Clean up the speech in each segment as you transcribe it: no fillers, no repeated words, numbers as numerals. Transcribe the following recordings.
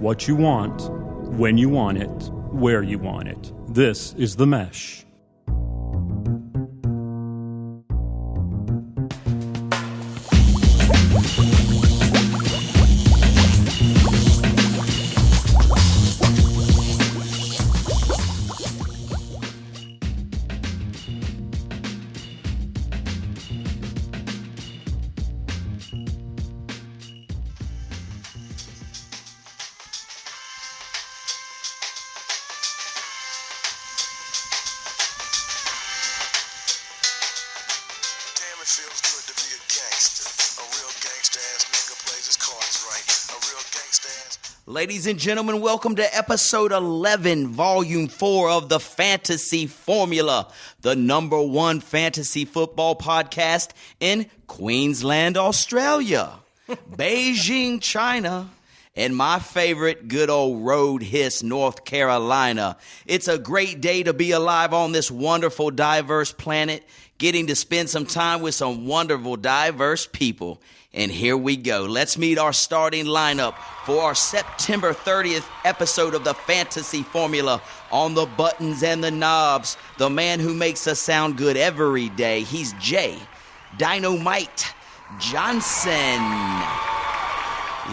what you want, when you want it, where you want it. This is the Mesh. Ladies and gentlemen, welcome to episode 11, volume 4 of the Fantasy Formula, the number one fantasy football podcast in Queensland, Australia, Beijing, China, and my favorite good old Road Hiss, North Carolina. It's a great day to be alive on this wonderful, diverse planet, getting to spend some time with some wonderful, diverse people. And here we go. Let's meet our starting lineup for our September 30th episode of the Fantasy Formula. On the buttons and the knobs, the man who makes us sound good every day. He's Jay Dynamite Johnson.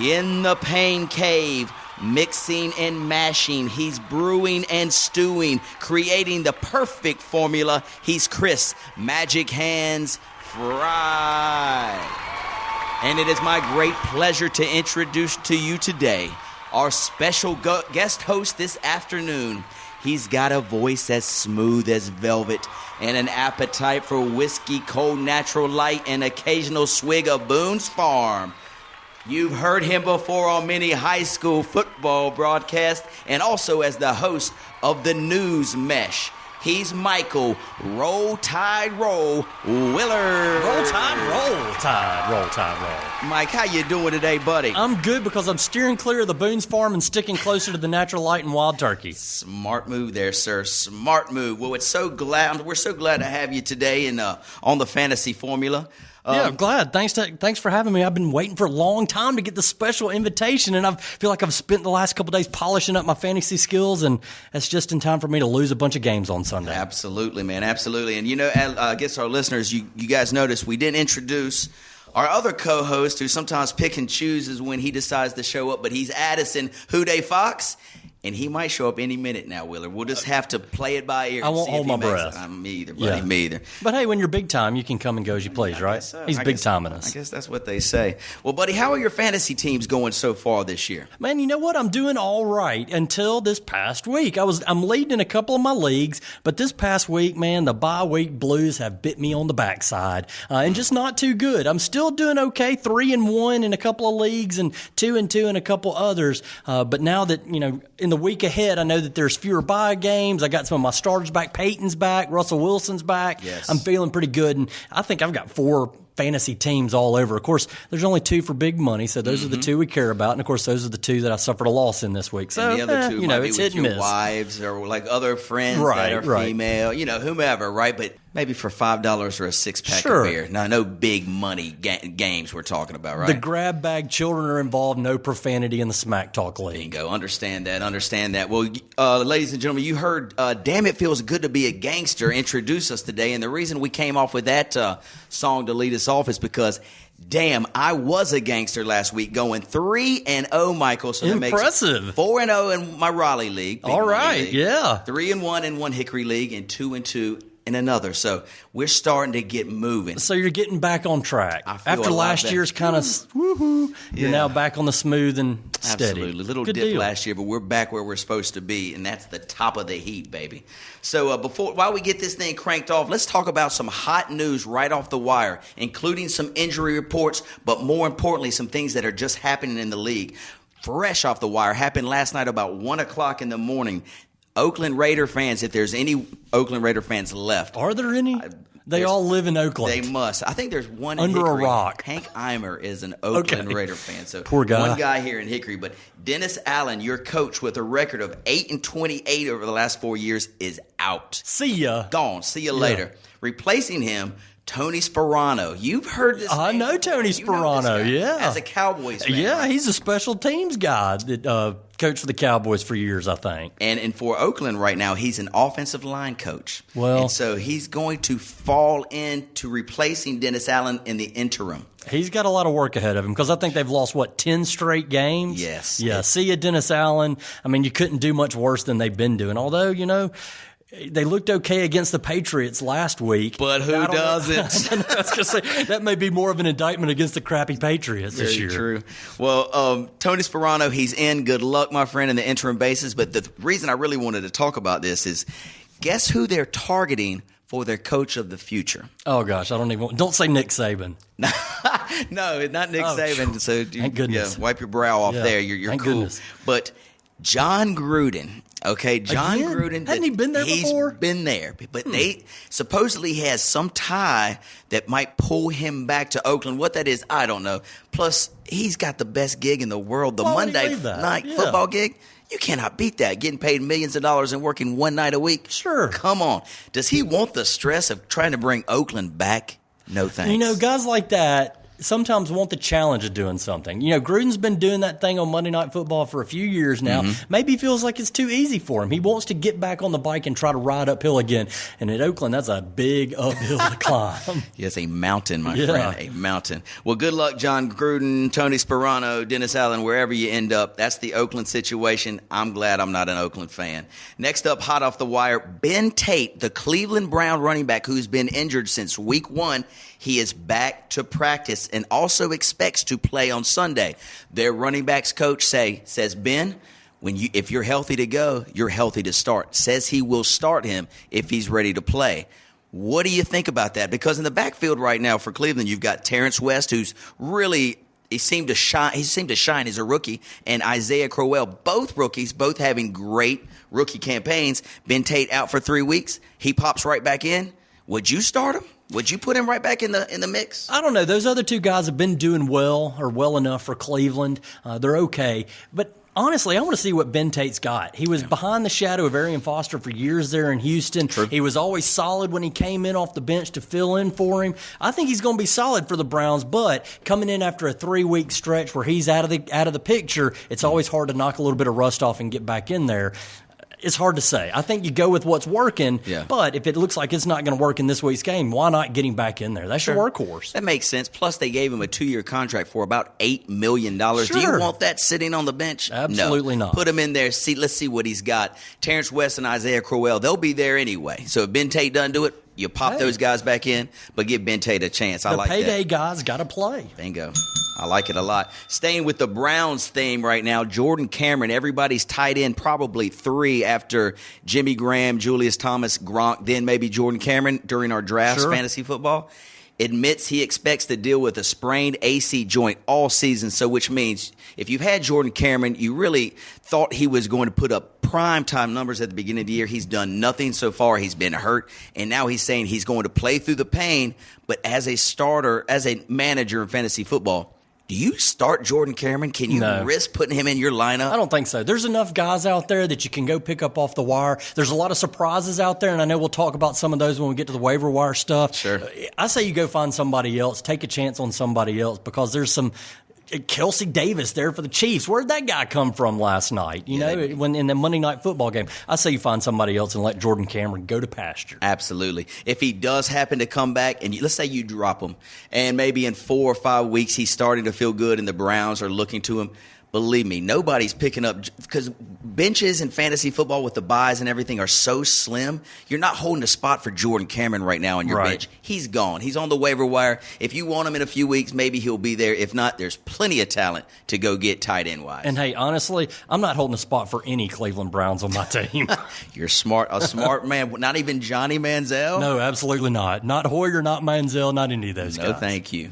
In the pain cave, mixing and mashing, he's brewing and stewing, creating the perfect formula. He's Chris Magic Hands Fry. And it is my great pleasure to introduce to you today our special guest host this afternoon. He's got a voice as smooth as velvet and an appetite for whiskey, cold natural light, and occasional swig of Boone's Farm. You've heard him before on many high school football broadcasts and also as the host of the newsMESH. He's Michael Roll Tide Roll Willard. Roll Tide Roll. Mike, how you doing today, buddy? I'm good because I'm steering clear of the Boone's Farm and sticking closer to the natural light and wild turkey. Smart move there, sir. Smart move. Well, we're so glad to have you today on the Fantasy Formula. Yeah, I'm glad. Thanks for having me. I've been waiting for a long time to get this special invitation, and I feel like I've spent the last couple of days polishing up my fantasy skills, and it's just in time for me to lose a bunch of games on Sunday. Absolutely, man. Absolutely. And, I guess our listeners, you guys noticed we didn't introduce our other co-host who sometimes pick and chooses when he decides to show up, but he's Addison Houday Fox. And he might show up any minute now, Willard. We'll just have to play it by ear. I won't hold my breath. Me either, buddy. Yeah. Me either. But hey, when you're big time, you can come and go as you please, right? So. He's big timing us. I guess that's what they say. Well, buddy, how are your fantasy teams going so far this year? Man, you know what? I'm doing all right until this past week. I'm leading in a couple of my leagues, but this past week, man, the bye week blues have bit me on the backside, and just not too good. I'm still doing okay, 3-1 in a couple of leagues and 2-2 in a couple others. But now that in the week ahead, I know that there's fewer bye games. I got some of my starters back. Peyton's back. Russell Wilson's back. Yes. I'm feeling pretty good, and I think I've got 4 fantasy teams all over. Of course, there's only 2 for big money, so those are the 2 we care about. And of course, those are the 2 that I suffered a loss in this week. So and the other 2 might be it's with hit and your miss. Wives or like other friends that are female, whomever, right? But maybe for $5 or a 6-pack of beer. Now, no big money games we're talking about, right? The grab bag children are involved. No profanity in the Smack Talk League. Bingo. Understand that. Well, ladies and gentlemen, you heard Damn It Feels Good to Be a Gangster introduce us today. And the reason we came off with that song to lead us off is because damn, I was a gangster last week, going 3-0, Michael. So that impressive. Makes 4-0 in my Raleigh league. All right, league. yeah. 3-1 in one Hickory league and 2-2 in another. So we're starting to get moving. So you're getting back on track. After last year's kind of woohoo, you're now back on the smooth and steady. Absolutely. Little Good dip deal. last year, but we're back where we're supposed to be, and that's the top of the heap, baby. So while we get this thing cranked off, let's talk about some hot news right off the wire, including some injury reports, but more importantly, some things that are just happening in the league. Fresh off the wire, happened last night about 1 o'clock in the morning. Oakland Raider fans, if there's any Oakland Raider fans left. Are there any? They all live in Oakland. They must. I think there's one under in Hickory. A rock. Hank Eimer is an Oakland Raider fan. So poor guy. One guy here in Hickory. But Dennis Allen, your coach with a record of 8-28 over the last 4 years, is out. See ya. Gone. See you later. Replacing him, Tony Sperano. You've heard this I name know before. Tony You know Sperano, this guy yeah. As a Cowboys fan. Yeah, right? he's a special teams guy that coached for the Cowboys for years, I think. And for Oakland right now, he's an offensive line coach. Well- and so he's going to fall into replacing Dennis Allen in the interim. He's got a lot of work ahead of him because I think they've lost, 10 straight games? Yes. Yeah, see you, Dennis Allen. I mean, you couldn't do much worse than they've been doing. Although, they looked okay against the Patriots last week. But who doesn't? I was going to say, that may be more of an indictment against the crappy Patriots this year. Very true. Well, Tony Sperano, he's in. Good luck, my friend, in the interim basis. But the reason I really wanted to talk about this is guess who they're targeting for their coach of the future? Oh, gosh, don't say Nick Saban. No, it's not Nick Saban. So thank goodness. Wipe your brow off Yeah, there. You're thank cool. goodness. But John Gruden. Okay, John Again? Gruden. Hadn't he been there before? He's been there, but they supposedly has some tie that might pull him back to Oakland. What that is, I don't know. Plus, he's got the best gig in the world, the Why would he Monday leave that? night Yeah. football gig. You cannot beat that. Getting paid millions of dollars and working one night a week. Sure. Come on. Does he want the stress of trying to bring Oakland back? No thanks. Guys like that sometimes want the challenge of doing something. Gruden's been doing that thing on Monday Night Football for a few years now. Maybe he feels like it's too easy for him. He wants to get back on the bike and try to ride uphill again. And at Oakland, that's a big uphill to climb. Yes, a mountain, my friend, a mountain. Well, good luck, John Gruden, Tony Sperano, Dennis Allen, wherever you end up. That's the Oakland situation. I'm glad I'm not an Oakland fan. Next up, hot off the wire, Ben Tate, the Cleveland Brown running back who's been injured since week 1. He is back to practice and also expects to play on Sunday. Their running backs coach says, Ben, if you're healthy to go, you're healthy to start. Says he will start him if he's ready to play. What do you think about that? Because in the backfield right now for Cleveland, you've got Terrence West, who's really he seemed to shine as a rookie, and Isaiah Crowell, both rookies, both having great rookie campaigns. Ben Tate out for 3 weeks. He pops right back in. Would you start him? Would you put him right back in the mix? I don't know. Those other two guys have been doing well enough for Cleveland. They're okay. But honestly, I want to see what Ben Tate's got. He was behind the shadow of Arian Foster for years there in Houston. True. He was always solid when he came in off the bench to fill in for him. I think he's going to be solid for the Browns, but coming in after a 3-week stretch where he's out of the picture, it's always hard to knock a little bit of rust off and get back in there. It's hard to say. I think you go with what's working, but if it looks like it's not going to work in this week's game, why not get him back in there? That's your workhorse. That makes sense. Plus, they gave him a 2-year contract for about $8 million. Sure. Do you want that sitting on the bench? Absolutely no. not. Put him in there. Let's see what he's got. Terrence West and Isaiah Crowell, they'll be there anyway. So if Ben Tate doesn't do it, you pop those guys back in, but give Ben Tate a chance. I like that. The payday guys got to play. Bingo. I like it a lot. Staying with the Browns theme right now, Jordan Cameron, everybody's tight end, probably 3 after Jimmy Graham, Julius Thomas, Gronk, then maybe Jordan Cameron during our drafts, fantasy football, admits he expects to deal with a sprained AC joint all season, so which means if you've had Jordan Cameron, you really thought he was going to put up prime-time numbers at the beginning of the year. He's done nothing so far. He's been hurt, and now he's saying he's going to play through the pain, but as a starter, as a manager in fantasy football, do you start Jordan Cameron? Can you risk putting him in your lineup? I don't think so. There's enough guys out there that you can go pick up off the wire. There's a lot of surprises out there, and I know we'll talk about some of those when we get to the waiver wire stuff. Sure. I say you go find somebody else, take a chance on somebody else, because there's some Kelsey Davis there for the Chiefs. Where'd that guy come from last night? When in the Monday Night Football game. I say you find somebody else and let Jordan Cameron go to pasture. Absolutely. If he does happen to come back, and let's say you drop him, and maybe in 4 or 5 weeks he's starting to feel good and the Browns are looking to him, believe me, nobody's picking up, because benches in fantasy football with the buys and everything are so slim. You're not holding a spot for Jordan Cameron right now on your bench. He's gone. He's on the waiver wire. If you want him in a few weeks, maybe he'll be there. If not, there's plenty of talent to go get tight end wise. And hey, honestly, I'm not holding a spot for any Cleveland Browns on my team. You're a smart man. Not even Johnny Manziel? No, absolutely not. Not Hoyer, not Manziel, not any of those guys. No, thank you.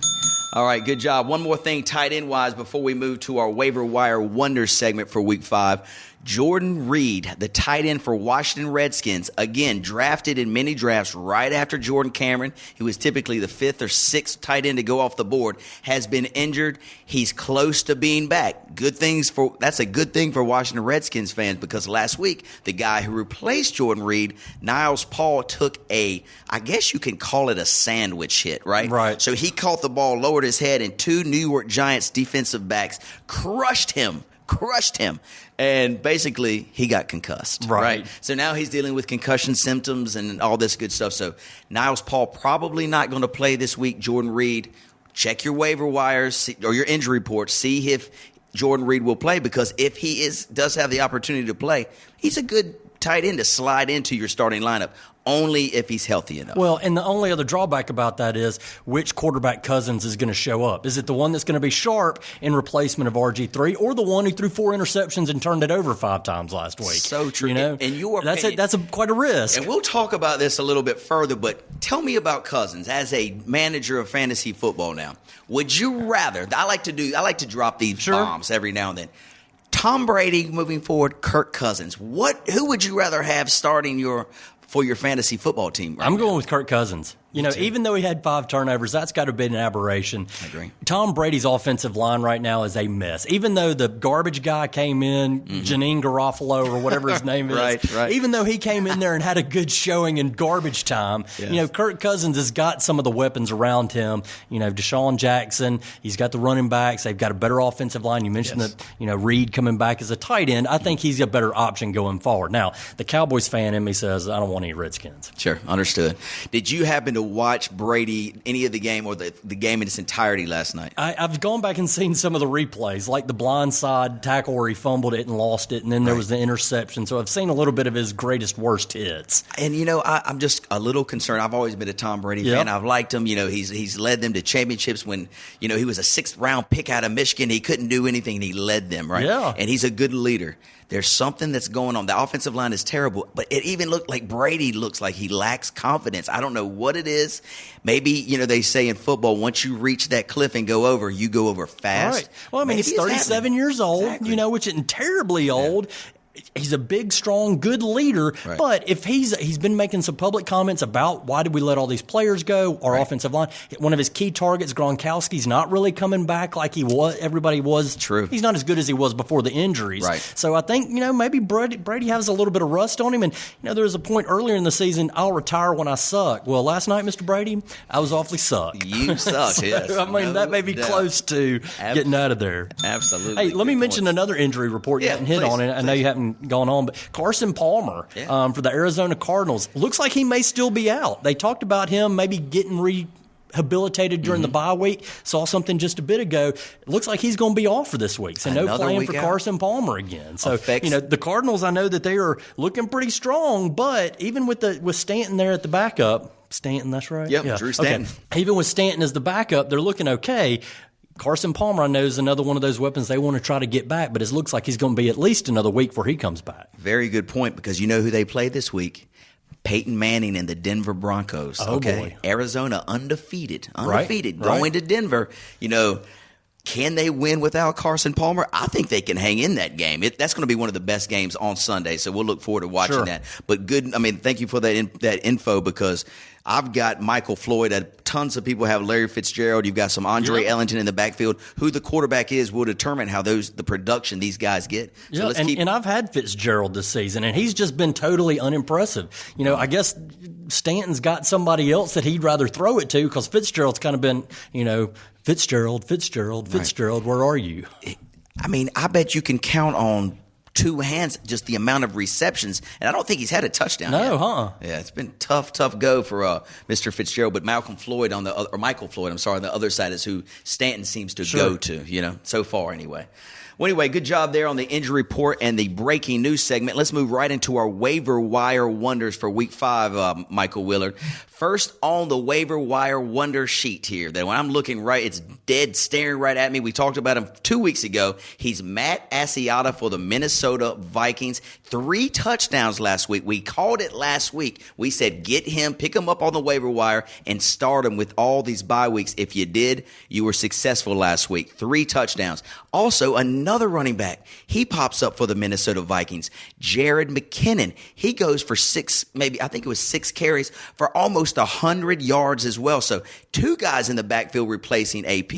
All right, good job. One more thing tight end wise before we move to our waiver wire wonders segment for week 5. Jordan Reed, the tight end for Washington Redskins, again, drafted in many drafts right after Jordan Cameron, who was typically the 5th or 6th tight end to go off the board, has been injured. He's close to being back. That's a good thing for Washington Redskins fans, because last week, the guy who replaced Jordan Reed, Niles Paul, took I guess you can call it a sandwich hit, right? Right. So he caught the ball, lowered his head, and 2 New York Giants defensive backs crushed him, and basically he got concussed. Right. So now he's dealing with concussion symptoms and all this good stuff. So Niles Paul probably not going to play this week. Jordan Reed, check your waiver wires or your injury report, see if Jordan Reed will play, because if he does have the opportunity to play, he's a good tight end to slide into your starting lineup, only if he's healthy enough. Well, and the only other drawback about that is which quarterback Cousins is going to show up. Is it the one that's going to be sharp in replacement of RG3, or the one who threw 4 interceptions and turned it over 5 times last week? So true. You know, in your opinion, that's quite a risk. And we'll talk about this a little bit further, but tell me about Cousins as a manager of fantasy football now. Would you rather, I like to drop these bombs every now and then. Tom Brady moving forward, Kirk Cousins. Who would you rather have starting for your fantasy football team? I'm going with Kirk Cousins. You know, even though he had 5 turnovers, that's got to be an aberration. I agree. Tom Brady's offensive line right now is a mess. Even though the garbage guy came in, Janine Garofalo or whatever his name is, right. Even though he came in there and had a good showing in garbage time, you know, Kirk Cousins has got some of the weapons around him. You know, Deshaun Jackson, he's got the running backs. They've got a better offensive line. You mentioned that, you know, Reed coming back as a tight end. I think he's a better option going forward. Now, the Cowboys fan in me says, I don't want any Redskins. Sure, understood. Did you happen to watch Brady any of the game or the game in its entirety last night? I've gone back and seen some of the replays, like the blindside tackle where he fumbled it and lost it, and then there was the interception. So I've seen a little bit of his greatest, worst hits. And, you know, I'm just a little concerned. I've always been a Tom Brady fan. I've liked him. You know, he's led them to championships when, you know, he was a 6th-round pick out of Michigan. He couldn't do anything, and he led them, right? Yeah. And he's a good leader. There's something that's going on. The offensive line is terrible, but it even looked like Brady looks like he lacks confidence. I don't know what it is. Maybe, you know, they say in football, once you reach that cliff and go over, you go over fast. Right. Well, I mean, he's 37 years old, you know, which isn't terribly old. He's a big, strong, good leader. Right. But if he's been making some public comments about why did we let all these players go, our offensive line. One of his key targets, Gronkowski's not really coming back like he was. Everybody was. True. He's not as good as he was before the injuries. Right. So I think, you know, maybe Brady has a little bit of rust on him. And, you know, there was a point earlier in the season, I'll retire when I suck. Well, last night, Mr. Brady, I was awfully sucked. You sucked, yes. I mean, that may be close to getting out of there. Absolutely. Hey, let me mention another injury report you haven't hit on it. I know you haven't gone on, but Carson Palmer for the Arizona Cardinals looks like he may still be out. They talked about him maybe getting rehabilitated during the bye week. Saw something just a bit ago. It looks like he's going to be off for this week. So no plan for Carson Palmer again. So you know, the Cardinals, I know that they are looking pretty strong, but even with Stanton there at the backup, Stanton, that's right. Yep, Drew Stanton. Okay. Even with Stanton as the backup, they're looking okay. Carson Palmer, I know, is another one of those weapons they want to try to get back, but it looks like he's going to be at least another week before he comes back. Very good point, because you know who they play this week? Peyton Manning and the Denver Broncos. Oh, boy. Arizona undefeated, right. going to Denver. You know, can they win without Carson Palmer? I think they can hang in that game. That's going to be one of the best games on Sunday, so we'll look forward to watching that. But good, I mean, thank you for that info, because I've got Michael Floyd. Tons of people have Larry Fitzgerald. You've got some Andre Ellington in the backfield. Who the quarterback is will determine how the production these guys get. So and I've had Fitzgerald this season, and he's just been totally unimpressive. You know, I guess Stanton's got somebody else that he'd rather throw it to, because Fitzgerald's kind of been, you know, Fitzgerald, where are you? I mean, I bet you can count on 2 hands just the amount of receptions, and I don't think he's had a touchdown yet. Yeah, it's been tough go for Mr. Fitzgerald, but Michael Floyd on the other side is who Stanton seems to go to, you know, so far anyway. Well, anyway, good job there on the injury report and the breaking news segment. Let's move right into our waiver wire wonders for Week 5, Michael Willard. First on the waiver wire wonder sheet here, that when I'm looking right, it's dead staring right at me. We talked about him 2 weeks ago. He's Matt Asiata for the Minnesota Vikings. 3 touchdowns last week. We called it last week. We said get him, pick him up on the waiver wire, and start him with all these bye weeks. If you did, you were successful last week. 3 touchdowns. Also, another running back. He pops up for the Minnesota Vikings. Jared McKinnon. He goes for 6 carries for almost 100 yards as well. So 2 guys in the backfield replacing AP.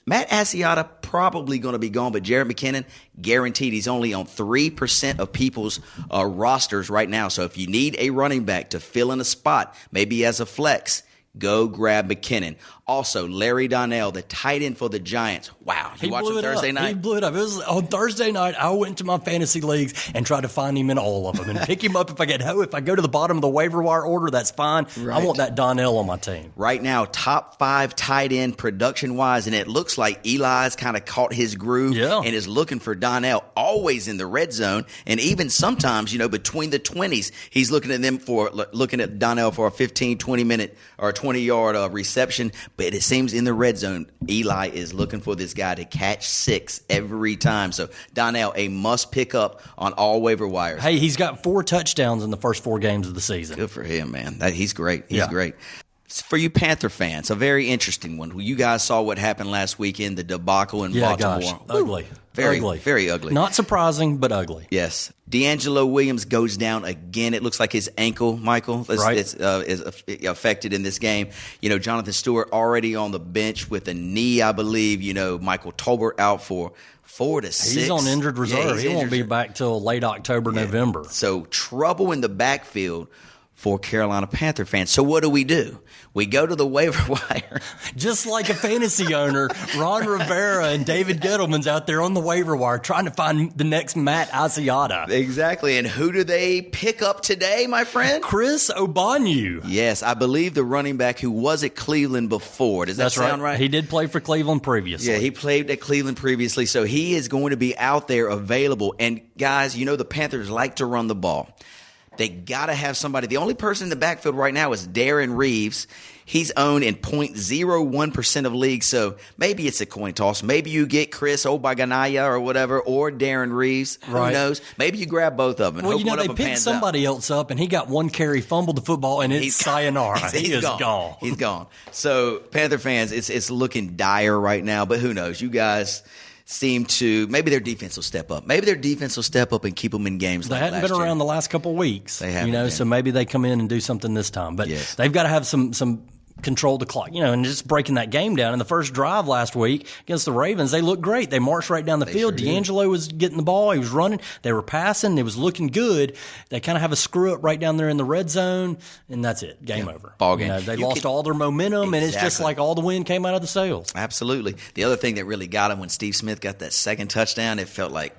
Matt Asiata probably going to be gone, but Jared McKinnon, guaranteed. He's only on 3% of people's rosters right now. So if you need a running back to fill in a spot, maybe as a flex, go grab McKinnon. Also, Larry Donnell, the tight end for the Giants. Wow. You watched him Thursday night? He blew it up. It was on Thursday night. I went to my fantasy leagues and tried to find him in all of them and pick him up if I get home. If I go to the bottom of the waiver wire order, that's fine. Right. I want that Donnell on my team. Right now, top 5 tight end production-wise, and it looks like Eli's kind of caught his groove and is looking for Donnell always in the red zone, and even sometimes, between the 20s, he's looking at Donnell for a 15, 20-minute or 20-yard reception. But it seems in the red zone, Eli is looking for this guy to catch 6 every time. So Donnell, a must pick up on all waiver wires. Hey, he's got 4 touchdowns in the first 4 games of the season. Good for him, man. He's great. He's great. For you Panther fans, a very interesting one. You guys saw what happened last weekend, the debacle in Baltimore. Gosh, ugly. Very ugly. Very ugly. Not surprising, but ugly. Yes. D'Angelo Williams goes down again. It looks like his ankle, Michael, is affected in this game. Jonathan Stewart already on the bench with a knee, I believe. Michael Tolbert out for 4 to 6. He's on injured reserve. He won't be back till late October, November. So trouble in the backfield for Carolina Panther fans. So what do? We go to the waiver wire. Just like a fantasy owner, Ron Rivera and David Gettleman's out there on the waiver wire trying to find the next Matt Asiata. Exactly. And who do they pick up today, my friend? Chris Obanu. Yes, I believe the running back who was at Cleveland before. Does that sound right? He did play for Cleveland previously. Yeah, he played at Cleveland previously, so he is going to be out there available. And guys, the Panthers like to run the ball. They got to have somebody. The only person in the backfield right now is Darren Reeves. He's owned in 0.01% of leagues, so maybe it's a coin toss. Maybe you get Chris Obaganaya or whatever, or Darren Reeves. Right. Who knows? Maybe you grab both of them. Well, they picked somebody else up, and he got 1 carry, fumbled the football, and it's sayonara. He is gone. He's gone. So, Panther fans, it's looking dire right now, but who knows? You guys seem to, maybe their defense will step up. Maybe their defense will step up and keep them in games like last year. They hadn't been around the last couple of weeks. They haven't. So maybe they come in and do something this time. But they've got to have some control the clock, and just breaking that game down. In the first drive last week against the Ravens, they looked great. They marched right down the field. Sure D'Angelo was getting the ball. He was running. They were passing. It was looking good. They kind of have a screw up right down there in the red zone, and that's it. Game over. Ball game. They lost all their momentum, and it's just like all the wind came out of the sails. Absolutely. The other thing that really got him when Steve Smith got that second touchdown, it felt like,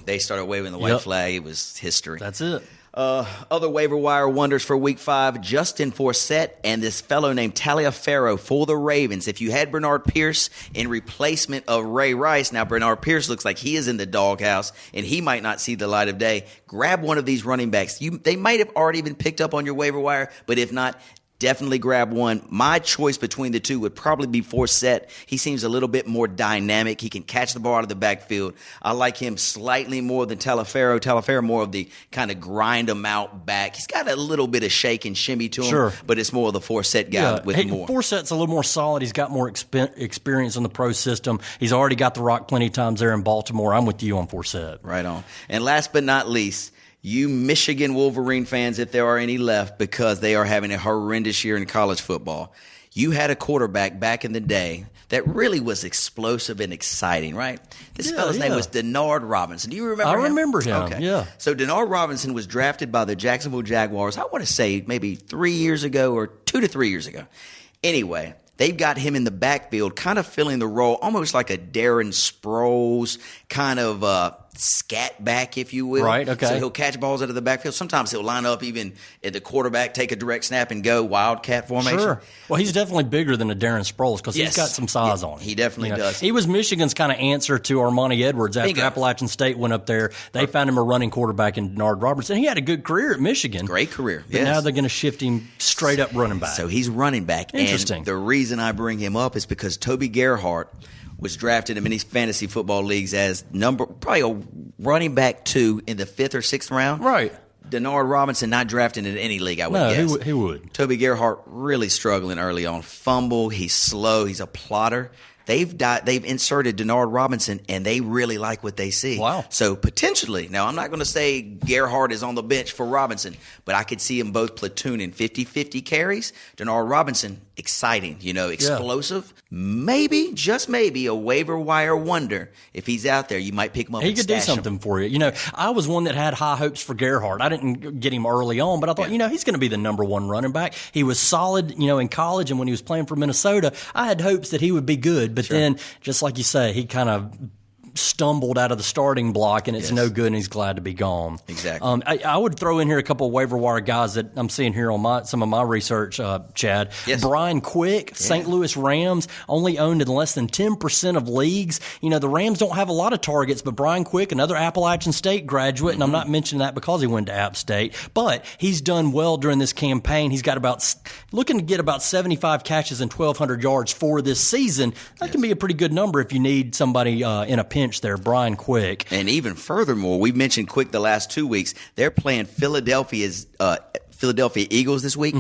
they started waving the white flag. It was history. That's it. Other waiver wire wonders for Week 5, Justin Forsett and this fellow named Taliaferro for the Ravens. If you had Bernard Pierce in replacement of Ray Rice, now Bernard Pierce looks like he is in the doghouse and he might not see the light of day. Grab one of these running backs. They might have already been picked up on your waiver wire, but if not, definitely grab one. My choice between the two would probably be Forsett. He seems a little bit more dynamic. He can catch the ball out of the backfield. I like him slightly more than Taliaferro. Taliaferro more of the kind of grind him out back. He's got a little bit of shake and shimmy to him, but it's more of the Forsett guy with more. Forsett's a little more solid. He's got more experience in the pro system. He's already got the rock plenty of times there in Baltimore. I'm with you on Forsett. Right on. And last but not least, you Michigan Wolverine fans, if there are any left, because they are having a horrendous year in college football. You had a quarterback back in the day that really was explosive and exciting, right? This fellow's name was Denard Robinson. Do you remember him? I remember him, okay. So Denard Robinson was drafted by the Jacksonville Jaguars, I want to say maybe 3 years ago or 2 to 3 years ago. Anyway, they've got him in the backfield kind of filling the role almost like a Darren Sproles kind of scat back, if you will. Right, okay. So he'll catch balls out of the backfield. Sometimes he'll line up even at the quarterback, take a direct snap, and go wildcat formation. Sure. Well, he's definitely bigger than a Darren Sproles because he's got some size on him. He definitely does. He was Michigan's kind of answer to Armani Edwards after Appalachian State went up there. They found him a running quarterback in Denard Robertson. He had a good career at Michigan. Great career, But now they're going to shift him straight up running back. So he's running back. Interesting. And the reason I bring him up is because Toby Gerhart was drafted in many fantasy football leagues as probably a running back 2 in the 5th or 6th round. Right. Denard Robinson not drafted in any league, I would guess. No, he would. Toby Gerhart really struggling early on. Fumble, he's slow, he's a plotter. They've inserted Denard Robinson, and they really like what they see. Wow. So potentially, now I'm not going to say Gerhart is on the bench for Robinson, but I could see them both platooning 50-50 carries. Denard Robinson, exciting, explosive. Maybe, just maybe, a waiver wire wonder. If he's out there, you might pick him up. He and could do stash something him. for you. I was one that had high hopes for Gerhart. I didn't get him early on, but I thought, he's going to be the number 1 running back. He was solid, in college, and when he was playing for Minnesota, I had hopes that he would be good. But then, just like you say, he kind of stumbled out of the starting block, and it's no good, and he's glad to be gone. Exactly. I would throw in here a couple of waiver wire guys that I'm seeing here on some of my research, Chad. Yes. Brian Quick, St. Louis Rams, only owned in less than 10% of leagues. The Rams don't have a lot of targets, but Brian Quick, another Appalachian State graduate, and I'm not mentioning that because he went to App State, but he's done well during this campaign. He's got looking to get about 75 catches and 1,200 yards for this season. That can be a pretty good number if you need somebody in a pinch there, Brian Quick. And even furthermore, we've mentioned Quick the last 2 weeks. They're playing Philadelphia Eagles this week.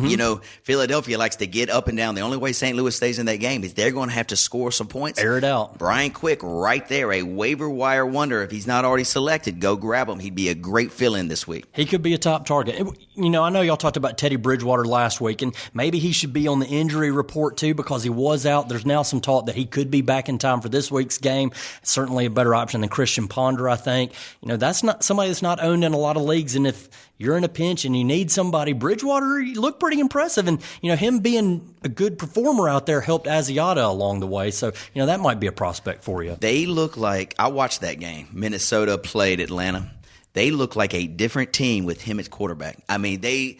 Philadelphia likes to get up and down. The only way St. Louis stays in that game is they're going to have to score some points. Air it out. Brian Quick right there, a waiver wire wonder. If he's not already selected, go grab him. He'd be a great fill-in this week. He could be a top target. I know y'all talked about Teddy Bridgewater last week, and maybe he should be on the injury report too because he was out. There's now some talk that he could be back in time for this week's game. Certainly a better option than Christian Ponder, I think. That's not somebody that's not owned in a lot of leagues, and if you're in a pinch and you need somebody, Bridgewater looked pretty impressive, and him being a good performer out there helped Asiata along the way. So that might be a prospect for you. They look like I watched that game. Minnesota played Atlanta. They look like a different team with him as quarterback. I mean, they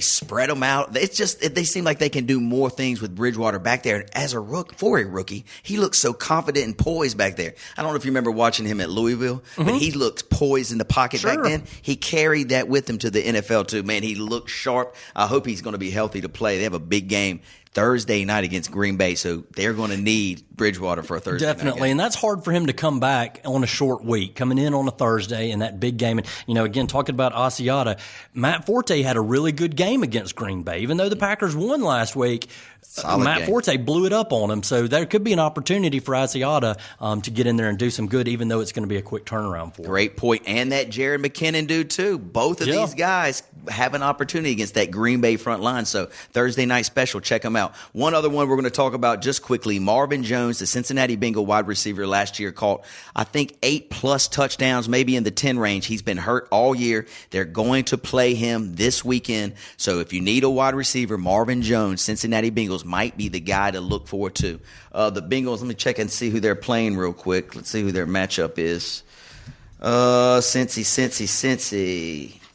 spread them out. It's just they seem like they can do more things with Bridgewater back there. And as a rookie, he looks so confident and poised back there. I don't know if you remember watching him at Louisville, but he looked poised in the pocket back then. He carried that with him to the NFL too. Man, he looked sharp. I hope he's going to be healthy to play. They have a big game Thursday night against Green Bay, so they're going to need Bridgewater for a Thursday night game. And that's hard for him to come back on a short week, coming in on a Thursday in that big game. And, again, talking about Asiata, Matt Forte had a really good game against Green Bay. Even though the Packers won last week, Matt Forte blew it up on him. So there could be an opportunity for Asiata to get in there and do some good, even though it's going to be a quick turnaround for him. Great point. And that Jared McKinnon dude, too. Both of these guys have an opportunity against that Green Bay front line. So Thursday night special, check them out. One other one we're going to talk about just quickly, Marvin Jones, the Cincinnati Bengal wide receiver last year, caught, I think, 8+ touchdowns, maybe in the 10 range. He's been hurt all year. They're going to play him this weekend. So if you need a wide receiver, Marvin Jones, Cincinnati Bengals, might be the guy to look forward to. The Bengals, let me check and see who they're playing real quick. Let's see who their matchup is. Cincy.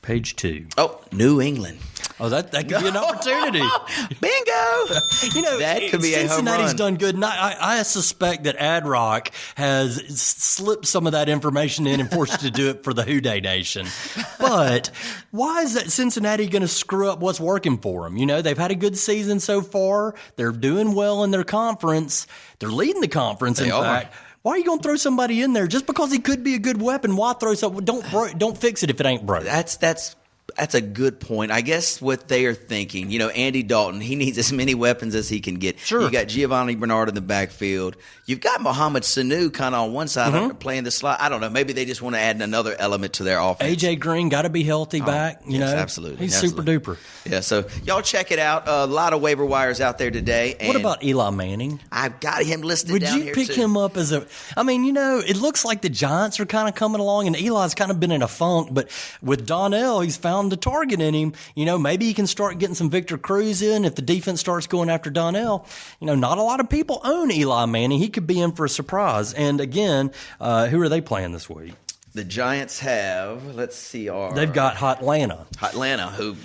Page 2. Oh, New England. Oh, that could be an opportunity. Bingo! That could be a home run. Cincinnati's done good, and I suspect that Ad Rock has slipped some of that information in and forced you to do it for the Who Day Nation. But why is that Cincinnati going to screw up what's working for them? They've had a good season so far. They're doing well in their conference. They're leading the conference, in fact. Why are you going to throw somebody in there just because he could be a good weapon? Why throw something? Don't fix it if it ain't broke. That's a good point. I guess what they are thinking, Andy Dalton, he needs as many weapons as he can get. Sure. You got Giovanni Bernard in the backfield. You've got Mohamed Sanu kind of on one side playing the slot. I don't know. Maybe they just want to add another element to their offense. A.J. Green got to be healthy back. Yes, absolutely. He's super duper. Yeah, so y'all check it out. A lot of waiver wires out there today. And what about Eli Manning? I've got him listed down here, Would you pick him up as it looks like the Giants are kind of coming along, and Eli's kind of been in a funk, but with Donnell, he's found the target in him. Maybe he can start getting some Victor Cruz in if the defense starts going after Donnell. Not a lot of people own Eli Manning. He could be in for a surprise. And again, who are they playing this week? The Giants have, let's see, They've got Hotlanta. Hotlanta, who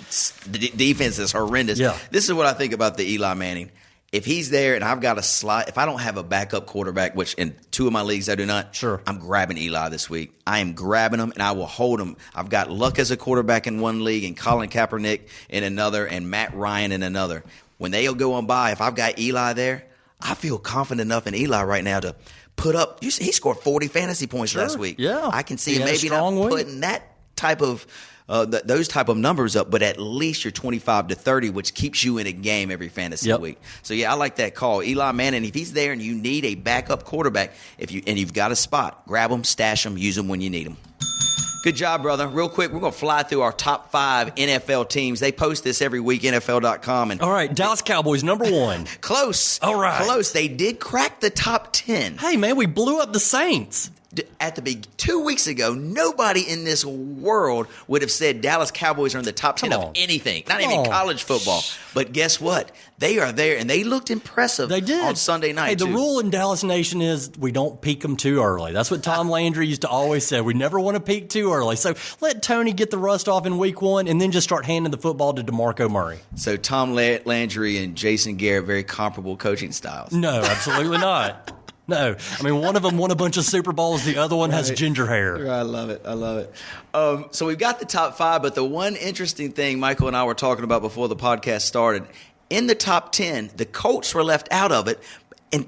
the defense is horrendous. Yeah. This is what I think about the Eli Manning. If he's there and I've got a slot, if I don't have a backup quarterback, which in 2 of my leagues I do not, sure, I'm grabbing Eli this week. I am grabbing him and I will hold him. I've got Luck as a quarterback in one league and Colin Kaepernick in another and Matt Ryan in another. When they'll go on by, if I've got Eli there, I feel confident enough in Eli right now to put up. He scored 40 fantasy points last week. Yeah, I can see him maybe not putting that type of those type of numbers up, but at least you're 25 to 30, which keeps you in a game every fantasy week. So yeah, I like that call. Eli Manning, if he's there and you need a backup quarterback, you've got a spot, grab him, stash him, use him when you need him. Good job, brother. Real quick, we're going to fly through our top 5 NFL teams. They post this every week, NFL.com. All right, Dallas Cowboys, number 1. Close. All right. Close. They did crack the top 10. Hey, man, we blew up the Saints. At the 2 weeks ago, nobody in this world would have said Dallas Cowboys are in the top 10 of anything, not even college football. But guess what? They are there, and they looked impressive on Sunday night, the rule in Dallas Nation is we don't peak them too early. That's what Tom Landry used to always say. We never want to peak too early. So let Tony get the rust off in week 1 and then just start handing the football to DeMarco Murray. So Tom Landry and Jason Garrett, very comparable coaching styles. No, absolutely not. No. I mean, one of them won a bunch of Super Bowls. The other one has ginger hair. I love it. I love it. So we've got the top 5, but the one interesting thing Michael and I were talking about before the podcast started, in the top 10, the Colts were left out of it.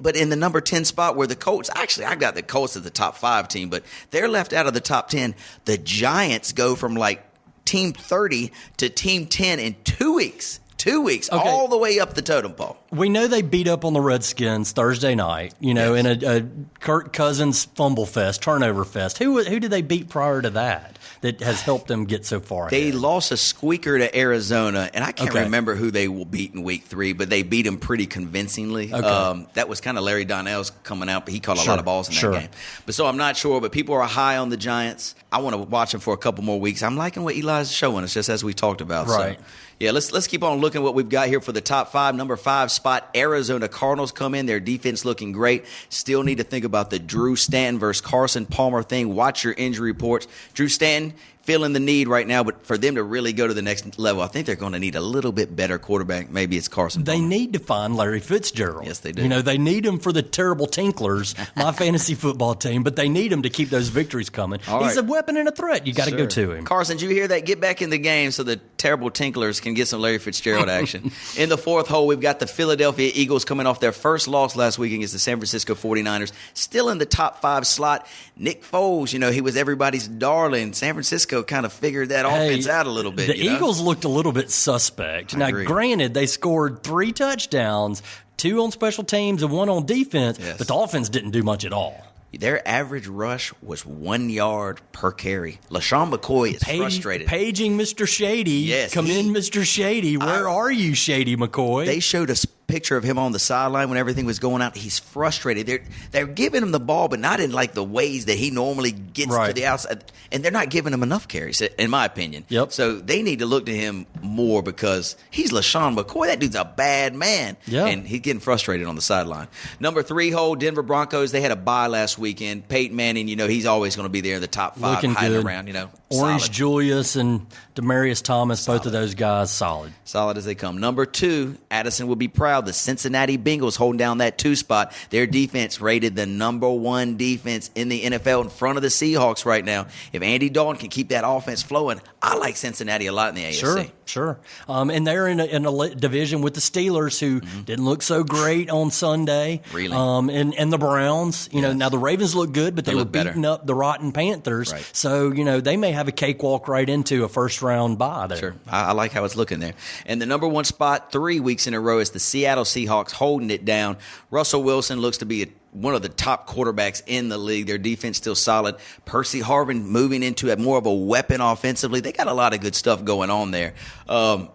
But in the number 10 spot where the Colts, actually, I've got the Colts as the top 5 team, but they're left out of the top 10. The Giants go from like team 30 to team 10 in 2 weeks. 2 weeks, all the way up the totem pole. We know they beat up on the Redskins Thursday night, in a Kirk Cousins fumble fest, turnover fest. Who did they beat prior to that has helped them get so far They ahead? lost a squeaker to Arizona, and I can't remember who they will beat in week 3, but they beat them pretty convincingly. That was kind of Larry Donnell's coming out, but he caught a lot of balls in that game. But so I'm not sure, but people are high on the Giants. I want to watch them for a couple more weeks. I'm liking what Eli's showing us, just as we talked about. Right. So, yeah, let's keep on looking at what we've got here for the top 5. Number 5 spot, Arizona Cardinals come in. Their defense looking great. Still need to think about the Drew Stanton versus Carson Palmer thing. Watch your injury reports. Drew Stanton feeling the need right now, but for them to really go to the next level, I think they're going to need a little bit better quarterback. Maybe it's Carson Palmer. They need to find Larry Fitzgerald. Yes, they do. They need him for the terrible Tinklers, my fantasy football team, but they need him to keep those victories coming. He's a weapon and a threat. You got to go to him. Carson, did you hear that? Get back in the game so the terrible Tinklers can get some Larry Fitzgerald action. In the 4th hole, we've got the Philadelphia Eagles coming off their first loss last week against the San Francisco 49ers. Still in the top 5 slot. Nick Foles, he was everybody's darling. San Francisco kind of figured that offense out a little bit. The Eagles looked a little bit suspect. Now, granted, they scored 3 touchdowns, 2 on special teams and 1 on defense, but the offense didn't do much at all. Their average rush was 1 yard per carry. LaShawn McCoy is frustrated. Paging Mr. Shady. Yes. Come in, Mr. Shady. Where are you, Shady McCoy? They showed us picture of him on the sideline when everything was going out. He's frustrated. They're giving him the ball, but not in like the ways that he normally gets to the outside. And they're not giving him enough carries, in my opinion. Yep. So they need to look to him more because he's LaShawn McCoy. That dude's a bad man. Yep. And he's getting frustrated on the sideline. Number 3 hole, Denver Broncos. They had a bye last weekend. Peyton Manning, he's always going to be there in the top 5, looking hiding good. around, Orange solid. Julius and Demaryius Thomas, both of those guys, solid. Solid as they come. Number 2, Addison will be proud. The Cincinnati Bengals holding down that 2 spot. Their defense rated the number 1 defense in the NFL in front of the Seahawks right now. If Andy Dalton can keep that offense flowing, I like Cincinnati a lot in the AFC. Sure. And they're in a division with the Steelers, who didn't look so great on Sunday. Really? And the Browns. Now the Ravens look good, but they were beating up the rotten Panthers. Right. So, they may have a cakewalk right into a first-round bye there. Sure. I like how it's looking there. And the number 1 spot 3 weeks in a row is the Seattle Seahawks holding it down. Russell Wilson looks to be one of the top quarterbacks in the league. Their defense still solid. Percy Harvin moving into more of a weapon offensively. They got a lot of good stuff going on there,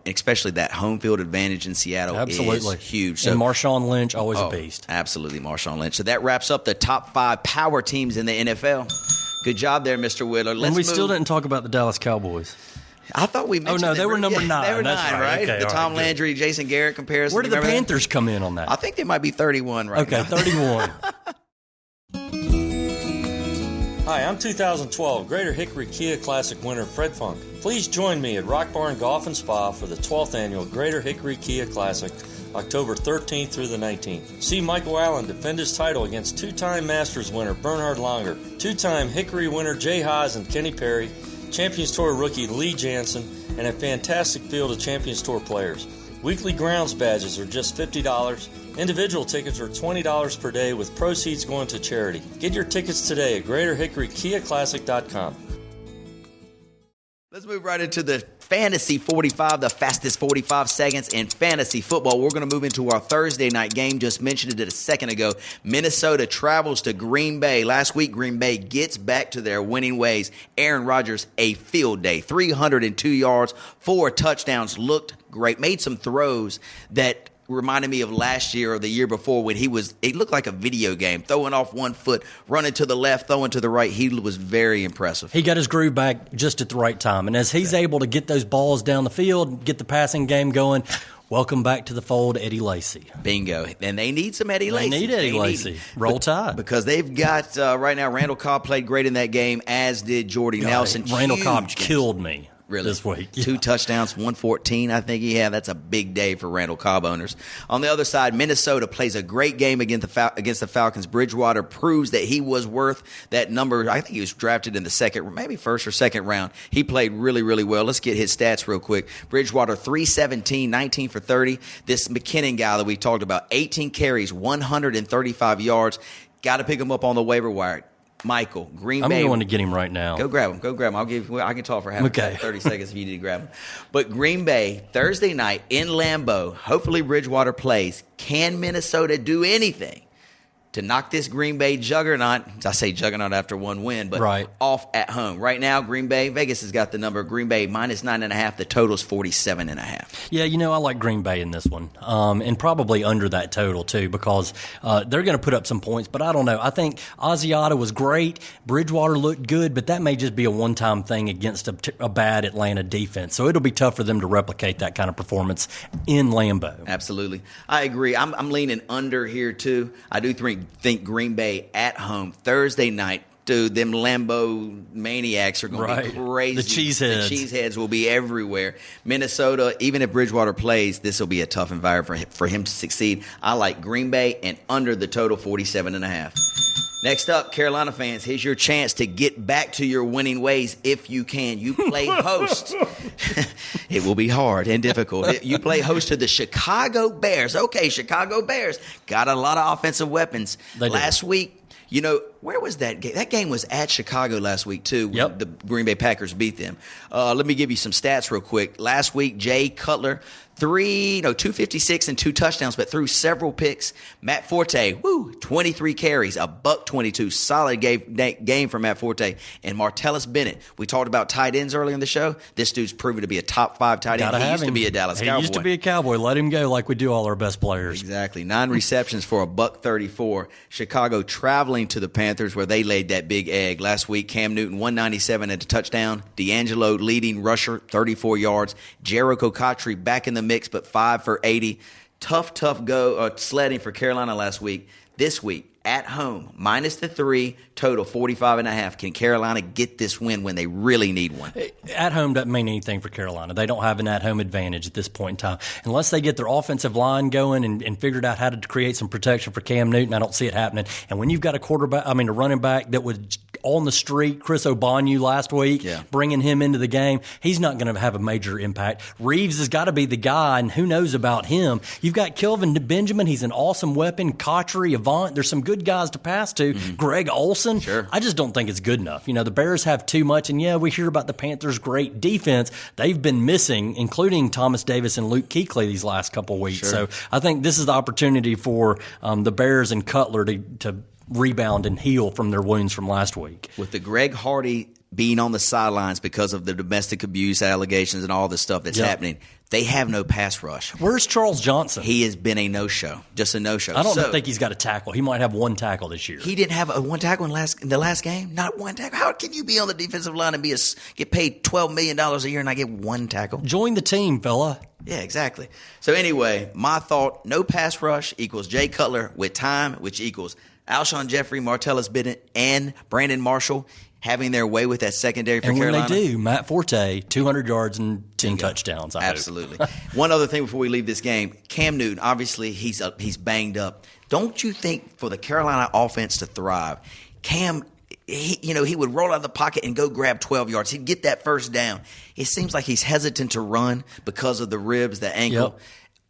especially that home field advantage in Seattle is huge. So, and Marshawn Lynch, always a beast. Absolutely, Marshawn Lynch. So that wraps up the top 5 power teams in the NFL. Good job there, Mr. Willard. And we still didn't talk about the Dallas Cowboys. I thought we mentioned they were number 9. They were That's 9, right? Okay, the Tom Landry, Jason Garrett comparison. Where did the Panthers come in on that? I think they might be 31 right now. Okay, 31. Hi, I'm 2012 Greater Hickory Kia Classic winner Fred Funk. Please join me at Rock Barn Golf and Spa for the 12th annual Greater Hickory Kia Classic, October 13th through the 19th. See Michael Allen defend his title against two-time Masters winner Bernhard Langer, two-time Hickory winner Jay Haas and Kenny Perry, Champions Tour rookie Lee Jansen, and a fantastic field of Champions Tour players. Weekly grounds badges are just $50. Individual tickets are $20 per day with proceeds going to charity. Get your tickets today at GreaterHickoryKiaClassic.com. Let's move right into the Fantasy 45, the fastest 45 seconds in fantasy football. We're going to move into our Thursday night game. Just mentioned it a second ago. Minnesota travels to Green Bay. Last week, Green Bay gets back to their winning ways. Aaron Rodgers, a field day. 302 yards, 4 touchdowns. Looked great. Made some throws that reminded me of last year or the year before when it looked like a video game, throwing off one foot, running to the left, throwing to the right. He was very impressive. He got his groove back just at the right time. And as he's able to get those balls down the field, get the passing game going, welcome back to the fold, Eddie Lacy. Bingo. And they need some Eddie Lacy. They need Eddie Lacy. Roll Tide. Because they've got, right now, Randall Cobb played great in that game, as did Jordy Nelson. Randall Cobb killed me. Really? This week. Yeah. 2 touchdowns, 114, I think he had. That's a big day for Randall Cobb owners. On the other side, Minnesota plays a great game against the Falcons. Bridgewater proves that he was worth that number. I think he was drafted in the second, maybe first or second round. He played really, really well. Let's get his stats real quick. Bridgewater, 317, 19 for 30. This McKinnon guy that we talked about, 18 carries, 135 yards. Got to pick him up on the waiver wire. Michael, Green Bay. I'm going to get him right now. Go grab him. I can talk for half 30 seconds if you need to grab him. But Green Bay, Thursday night in Lambeau, hopefully Bridgewater plays. Can Minnesota do anything to knock this Green Bay juggernaut, I say juggernaut after one win, but off at home? Right now, Green Bay, Vegas has got the number. Green Bay minus 9.5. The total's 47.5. Yeah, I like Green Bay in this one, and probably under that total too, because they're going to put up some points. But I don't know. I think Asiata was great. Bridgewater looked good, but that may just be a one-time thing against a bad Atlanta defense. So it'll be tough for them to replicate that kind of performance in Lambeau. Absolutely, I agree. I'm leaning under here too. I do think Green Bay at home Thursday night. Dude, them Lambeau maniacs are going to be crazy. The cheeseheads will be everywhere. Minnesota, even if Bridgewater plays, this will be a tough environment for him to succeed. I like Green Bay and under the total 47.5. Next up, Carolina fans, here's your chance to get back to your winning ways if you can. You play host. It will be hard and difficult. You play host to the Chicago Bears. Okay, Chicago Bears got a lot of offensive weapons. Last week, where was that game? That game was at Chicago last week, too. Yep. The Green Bay Packers beat them. Let me give you some stats real quick. Last week, Jay Cutler, 256 and 2 touchdowns, but threw several picks. Matt Forte, 23 carries, $122. Solid game for Matt Forte. And Martellus Bennett, we talked about tight ends earlier in the show. This dude's proven to be a top 5 tight end. He used to be a Dallas Cowboy. He used to be a Cowboy. Let him go like we do all our best players. Exactly. 9 receptions for $134. Chicago traveling to the Panthers where they laid that big egg. Last week, Cam Newton, 197 at a touchdown. D'Angelo, leading rusher, 34 yards. Jericho Cotchery back in the mix, but 5 for 80. Tough go sledding for Carolina last week. This week, at home, minus the 3, total 45.5. Can Carolina get this win when they really need one? At home doesn't mean anything for Carolina. They don't have an at-home advantage at this point in time. Unless they get their offensive line going and figured out how to create some protection for Cam Newton, I don't see it happening. And when you've got a running back that was on the street, Chris Obanu last week, bringing him into the game, he's not going to have a major impact. Reeves has got to be the guy, and who knows about him. You've got Kelvin Benjamin. He's an awesome weapon. Cotchery, Avant. There's some good guys to pass to. Greg Olsen. Sure. I just don't think it's good enough. The Bears have too much, and we hear about the Panthers' great defense. They've been missing, including Thomas Davis and Luke Kuechly these last couple of weeks. Sure. So I think this is the opportunity for the Bears and Cutler to rebound and heal from their wounds from last week. With the Greg Hardy being on the sidelines because of the domestic abuse allegations and all the stuff that's happening, they have no pass rush. Where's Charles Johnson? He has been a no-show, just a no-show. I don't think he's got a tackle. He might have one tackle this year. He didn't have one tackle in the last game? Not one tackle? How can you be on the defensive line and get paid $12 million a year and not get one tackle? Join the team, fella. Yeah, exactly. So anyway, my thought, no pass rush equals Jay Cutler with time, which equals Alshon Jeffrey, Martellus Bennett, and Brandon Marshall having their way with that secondary for and Carolina. And when they do, Matt Forte, 200 yards and 10 touchdowns. Absolutely. One other thing before we leave this game, Cam Newton, obviously he's banged up. Don't you think for the Carolina offense to thrive, Cam, he would roll out of the pocket and go grab 12 yards. He'd get that first down. It seems like he's hesitant to run because of the ribs, the ankle. Yep.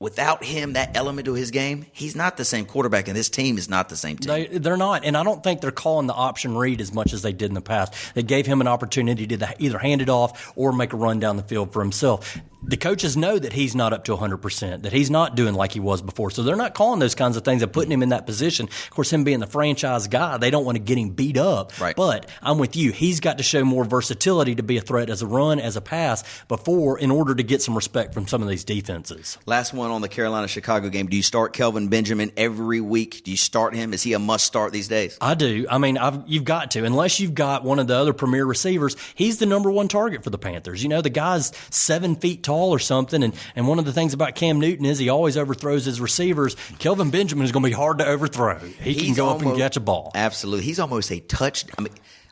Without him, that element to his game, he's not the same quarterback, and this team is not the same team. They're not, and I don't think they're calling the option read as much as they did in the past. They gave him an opportunity to either hand it off or make a run down the field for himself. The coaches know that he's not up to 100%, that he's not doing like he was before. So they're not calling those kinds of things and putting him in that position. Of course, him being the franchise guy, they don't want to get him beat up. Right. But I'm with you. He's got to show more versatility to be a threat as a run, as a pass in order to get some respect from some of these defenses. Last one on the Carolina-Chicago game. Do you start Kelvin Benjamin every week? Do you start him? Is he a must start these days? I do. I mean, you've got to. Unless you've got one of the other premier receivers, he's the number one target for the Panthers. The guy's 7 feet tall or something. And one of the things about Cam Newton is he always overthrows his receivers. Kelvin Benjamin is going to be hard to overthrow. He can go up and catch a ball. Absolutely. He's almost a touchdown.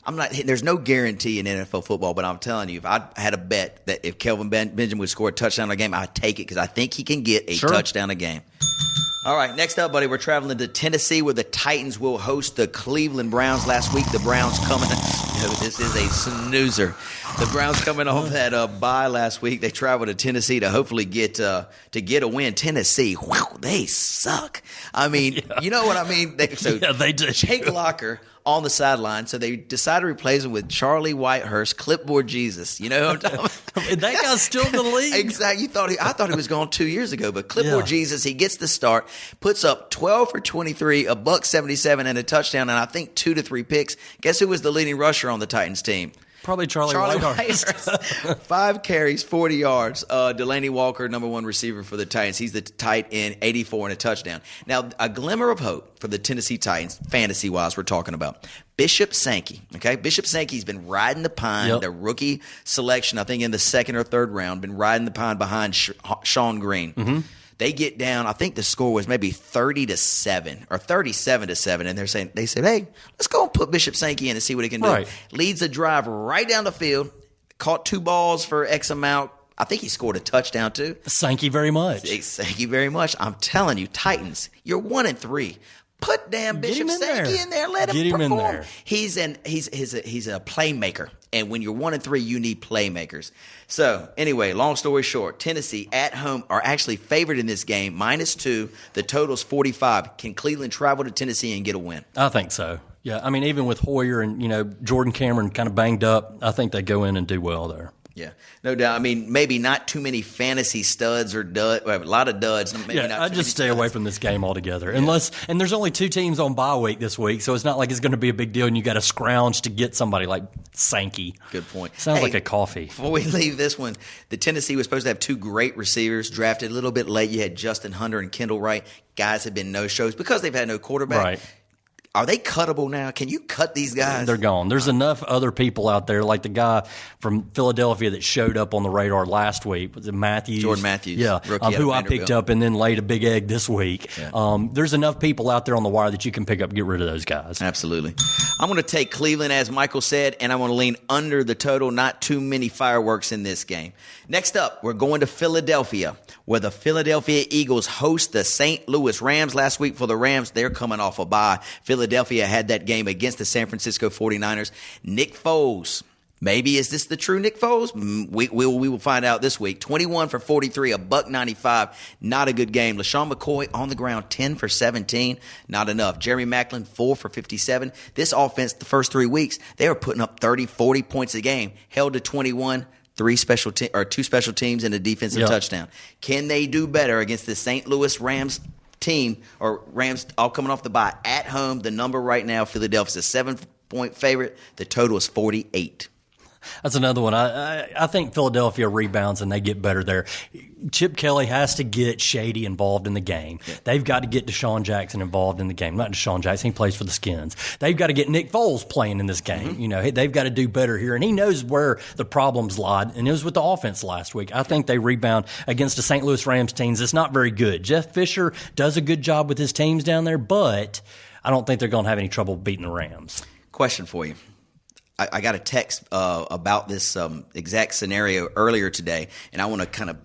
I'm not. There's no guarantee in NFL football, but I'm telling you, if I had a bet that if Kelvin Benjamin would score a touchdown a game, I'd take it because I think he can get a touchdown a game. All right, next up, buddy, we're traveling to Tennessee where the Titans will host the Cleveland Browns. Last week, the Browns coming. This is a snoozer. The Browns coming off that bye last week. They traveled to Tennessee to hopefully get a win. Tennessee, they suck. I mean, you know what I mean? They do. Jake Locker on the sideline, so they decided to replace him with Charlie Whitehurst, Clipboard Jesus. You know what I'm talking about? That guy's still in the league. Exactly. I thought he was gone 2 years ago, but Clipboard Jesus, he gets the start, puts up 12 for 23, $177 and a touchdown, and I think 2 to 3 picks. Guess who was the leading rusher on the Titans team? Probably Charlie Whitehurst. 5 carries, 40 yards. Delaney Walker, number one receiver for the Titans. He's the tight end, 84 and a touchdown. Now, a glimmer of hope for the Tennessee Titans, fantasy-wise, we're talking about. Bishop Sankey, okay? Bishop Sankey's been riding the pine, the rookie selection, I think in the second or third round, been riding the pine behind Sean Green. Mm-hmm. They get down, I think the score was maybe 30-7 or 37-7, and they said, hey, let's go and put Bishop Sankey in and see what he can do. Right. Leads a drive right down the field, caught 2 balls for X amount. I think he scored a touchdown too. Thank you very much. Thank you very much. I'm telling you, Titans, you're 1-3. Put damn Bishop Sankey in there. Let him perform. In there. He's a playmaker, and when you're 1-3, you need playmakers. So anyway, long story short, Tennessee at home are actually favored in this game, -2. The total's 45. Can Cleveland travel to Tennessee and get a win? I think so. Yeah, I mean, even with Hoyer and Jordan Cameron kind of banged up, I think they go in and do well there. Yeah, no doubt. I mean, maybe not too many fantasy studs or a lot of duds. I'd just stay away from this game altogether. Yeah. And there's only 2 teams on bye week this week, so it's not like it's going to be a big deal and you got to scrounge to get somebody like Sankey. Good point. Sounds like a coffee. Before we leave this one, the Tennessee was supposed to have 2 great receivers drafted a little bit late. You had Justin Hunter and Kendall Wright. Guys have been no-shows because they've had no quarterback. Right. Are they cuttable now? Can you cut these guys? They're gone. There's enough other people out there, like the guy from Philadelphia that showed up on the radar last week. Was it Matthews? Jordan Matthews. Yeah, who I picked up and then laid a big egg this week. Yeah. There's enough people out there on the wire that you can pick up and get rid of those guys. Absolutely. I'm going to take Cleveland, as Michael said, and I want to lean under the total. Not too many fireworks in this game. Next up, we're going to Philadelphia, where the Philadelphia Eagles host the St. Louis Rams. Last week for the Rams, they're coming off a bye. Philadelphia had that game against the San Francisco 49ers. Nick Foles. Maybe is this the true Nick Foles? We will find out this week. 21 for 43, $195. Not a good game. LaShawn McCoy on the ground, 10 for 17. Not enough. Jeremy Maclin, 4 for 57. This offense, the first 3 weeks, they were putting up 30, 40 points a game. Held to 21. 2 special teams and a defensive touchdown. Can they do better against the St. Louis Rams team, or Rams all coming off the bye at home? The number right now, Philadelphia's a 7-point favorite. The total is 48. That's another one. I think Philadelphia rebounds and they get better there. Chip Kelly has to get Shady involved in the game. Yeah. They've got to get Deshaun Jackson involved in the game. Not Deshaun Jackson, he plays for the Skins. They've got to get Nick Foles playing in this game. Mm-hmm. They've got to do better here, and he knows where the problems lie, and it was with the offense last week. I think they rebound against the St. Louis Rams teams. It's not very good. Jeff Fisher does a good job with his teams down there, but I don't think they're going to have any trouble beating the Rams. Question for you. I got a text about this exact scenario earlier today, and I want to kind of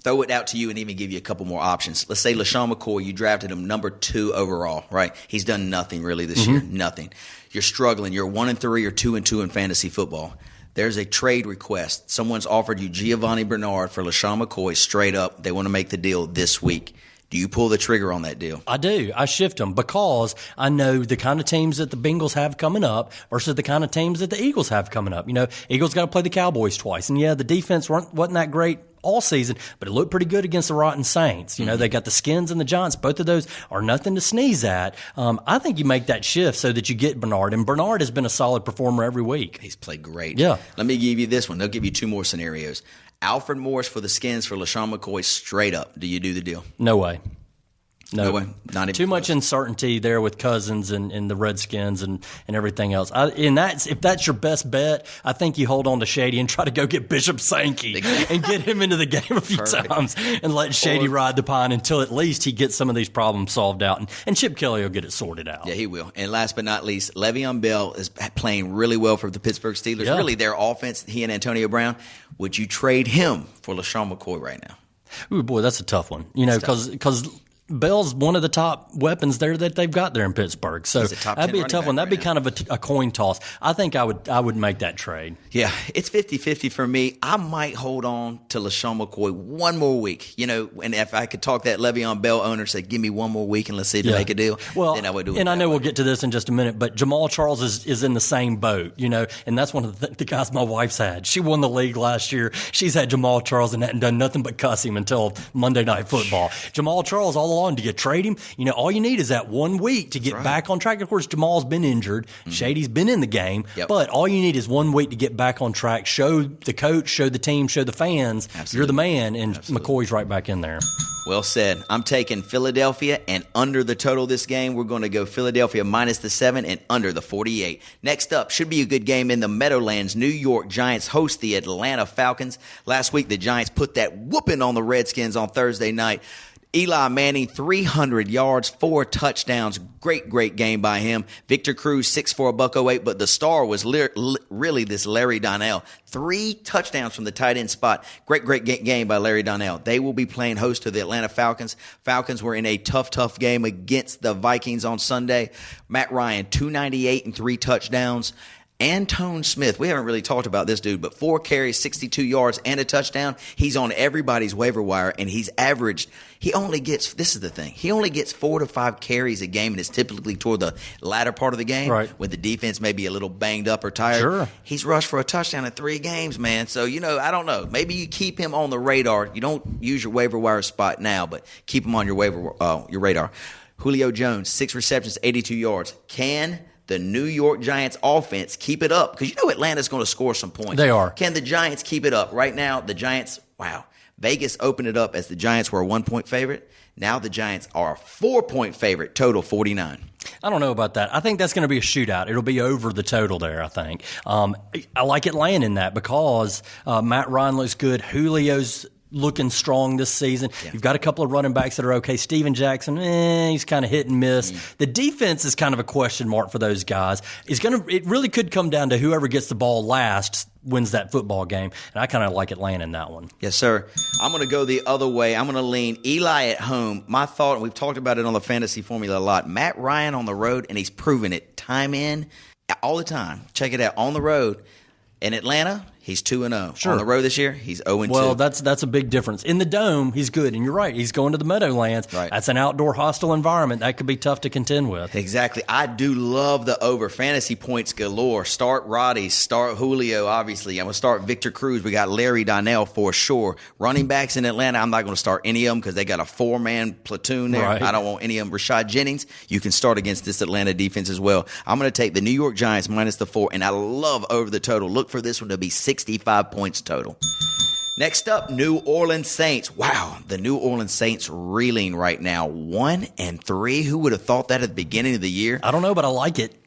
throw it out to you and even give you a couple more options. Let's say LaShawn McCoy, you drafted him number 2 overall, right? He's done nothing really this year, nothing. You're struggling. You're 1-3 or 2-2 in fantasy football. There's a trade request. Someone's offered you Giovanni Bernard for LaShawn McCoy straight up. They want to make the deal this week. Do you pull the trigger on that deal? I do. I shift them because I know the kind of teams that the Bengals have coming up versus the kind of teams that the Eagles have coming up. Eagles got to play the Cowboys twice. And, yeah, the defense wasn't that great all season, but it looked pretty good against the rotten Saints. They got the Skins and the Giants. Both of those are nothing to sneeze at. I think you make that shift so that you get Bernard. And Bernard has been a solid performer every week. He's played great. Yeah. Let me give you this one. They'll give you 2 more scenarios. Alfred Morris for the Skins for LaShawn McCoy straight up. Do you do the deal? No way. No way. Not even too much uncertainty there with Cousins and the Redskins and everything else. If that's your best bet, I think you hold on to Shady and try to go get Bishop Sankey and get him into the game a few times and let Shady ride the pine until at least he gets some of these problems solved out. And Chip Kelly will get it sorted out. Yeah, he will. And last but not least, Le'Veon Bell is playing really well for the Pittsburgh Steelers. Yeah. Really, their offense, he and Antonio Brown. Would you trade him for LaShawn McCoy right now? Ooh, boy, that's a tough one. Because Bell's one of the top weapons there that they've got there in Pittsburgh. So that'd be a tough one. That'd be kind of a coin toss. I think I would make that trade. Yeah, it's 50-50 for me. I might hold on to LaShawn McCoy one more week. And if I could talk that Le'Veon Bell owner, say, give me one more week and let's see if they make a deal, then I would do it. And I know we'll get to this in just a minute, but Jamal Charles is in the same boat, and that's one of the guys my wife's had. She won the league last year. She's had Jamal Charles and hadn't done nothing but cuss him until Monday Night Football. Jamal Charles all along, do you trade him? All you need is that 1 week to get back on track. Of course, Jamal's been injured. Shady's been in the game. Yep. But all you need is 1 week to get back on track. Show the coach, show the team, show the fans. Absolutely. You're the man, and McCoy's right back in there. Well said. I'm taking Philadelphia and under the total this game. We're going to go Philadelphia minus the 7 and under the 48. Next up, should be a good game in the Meadowlands. New York Giants host the Atlanta Falcons. Last week, the Giants put that whooping on the Redskins on Thursday night. Eli Manning, 300 yards, 4 touchdowns. Great game by him. Victor Cruz, 6'4", $108, but the star was really this Larry Donnell. 3 touchdowns from the tight end spot. Great game by Larry Donnell. They will be playing host to the Atlanta Falcons. Falcons were in a tough game against the Vikings on Sunday. Matt Ryan, 298 and 3 touchdowns. Antone Smith, we haven't really talked about this dude, but 4 carries, 62 yards, and a touchdown. He's on everybody's waiver wire, and he only gets 4 to 5 carries a game, and it's typically toward the latter part of the game when the defense may be a little banged up or tired. Sure. He's rushed for a touchdown in 3 games, man. So, I don't know. Maybe you keep him on the radar. You don't use your waiver wire spot now, but keep him on your radar. Julio Jones, 6 receptions, 82 yards. Can the New York Giants offense keep it up? Because Atlanta's going to score some points. They are. Can the Giants keep it up? Right now, the Giants, Vegas opened it up as the Giants were a 1-point favorite. Now the Giants are a 4-point favorite, total 49. I don't know about that. I think that's going to be a shootout. It'll be over the total there, I think. I like Atlanta in that because Matt Ryan looks good. Julio's looking strong this season. Yeah. You've got a couple of running backs that are okay. Steven Jackson, he's kind of hit and miss. The defense is kind of a question mark for those guys. It really could come down to whoever gets the ball last wins that football game, and I kind of like Atlanta in that one. Yes, sir. I'm going to go the other way. I'm going to lean Eli at home. My thought, and we've talked about it on the fantasy formula a lot, Matt Ryan on the road, and he's proven it time in, all the time. Check it out. On the road. In Atlanta, he's 2-0. Sure. On the road this year, he's 0-2. Well, that's a big difference. In the Dome, he's good, and you're right. He's going to the Meadowlands. Right. That's an outdoor hostile environment. That could be tough to contend with. Exactly. I do love the over. Fantasy points galore. Start Roddy. Start Julio, obviously. I'm going to start Victor Cruz. We got Larry Donnell for sure. Running backs in Atlanta, I'm not going to start any of them because they got a 4-man platoon there. Right. I don't want any of them. Rashad Jennings, you can start against this Atlanta defense as well. I'm going to take the New York Giants minus the 4, and I love over the total. Look for this one to be 65 points total. Next up, New Orleans Saints. Wow, the New Orleans Saints reeling right now. 1-3. Who would have thought that at the beginning of the year? I don't know, but I like it.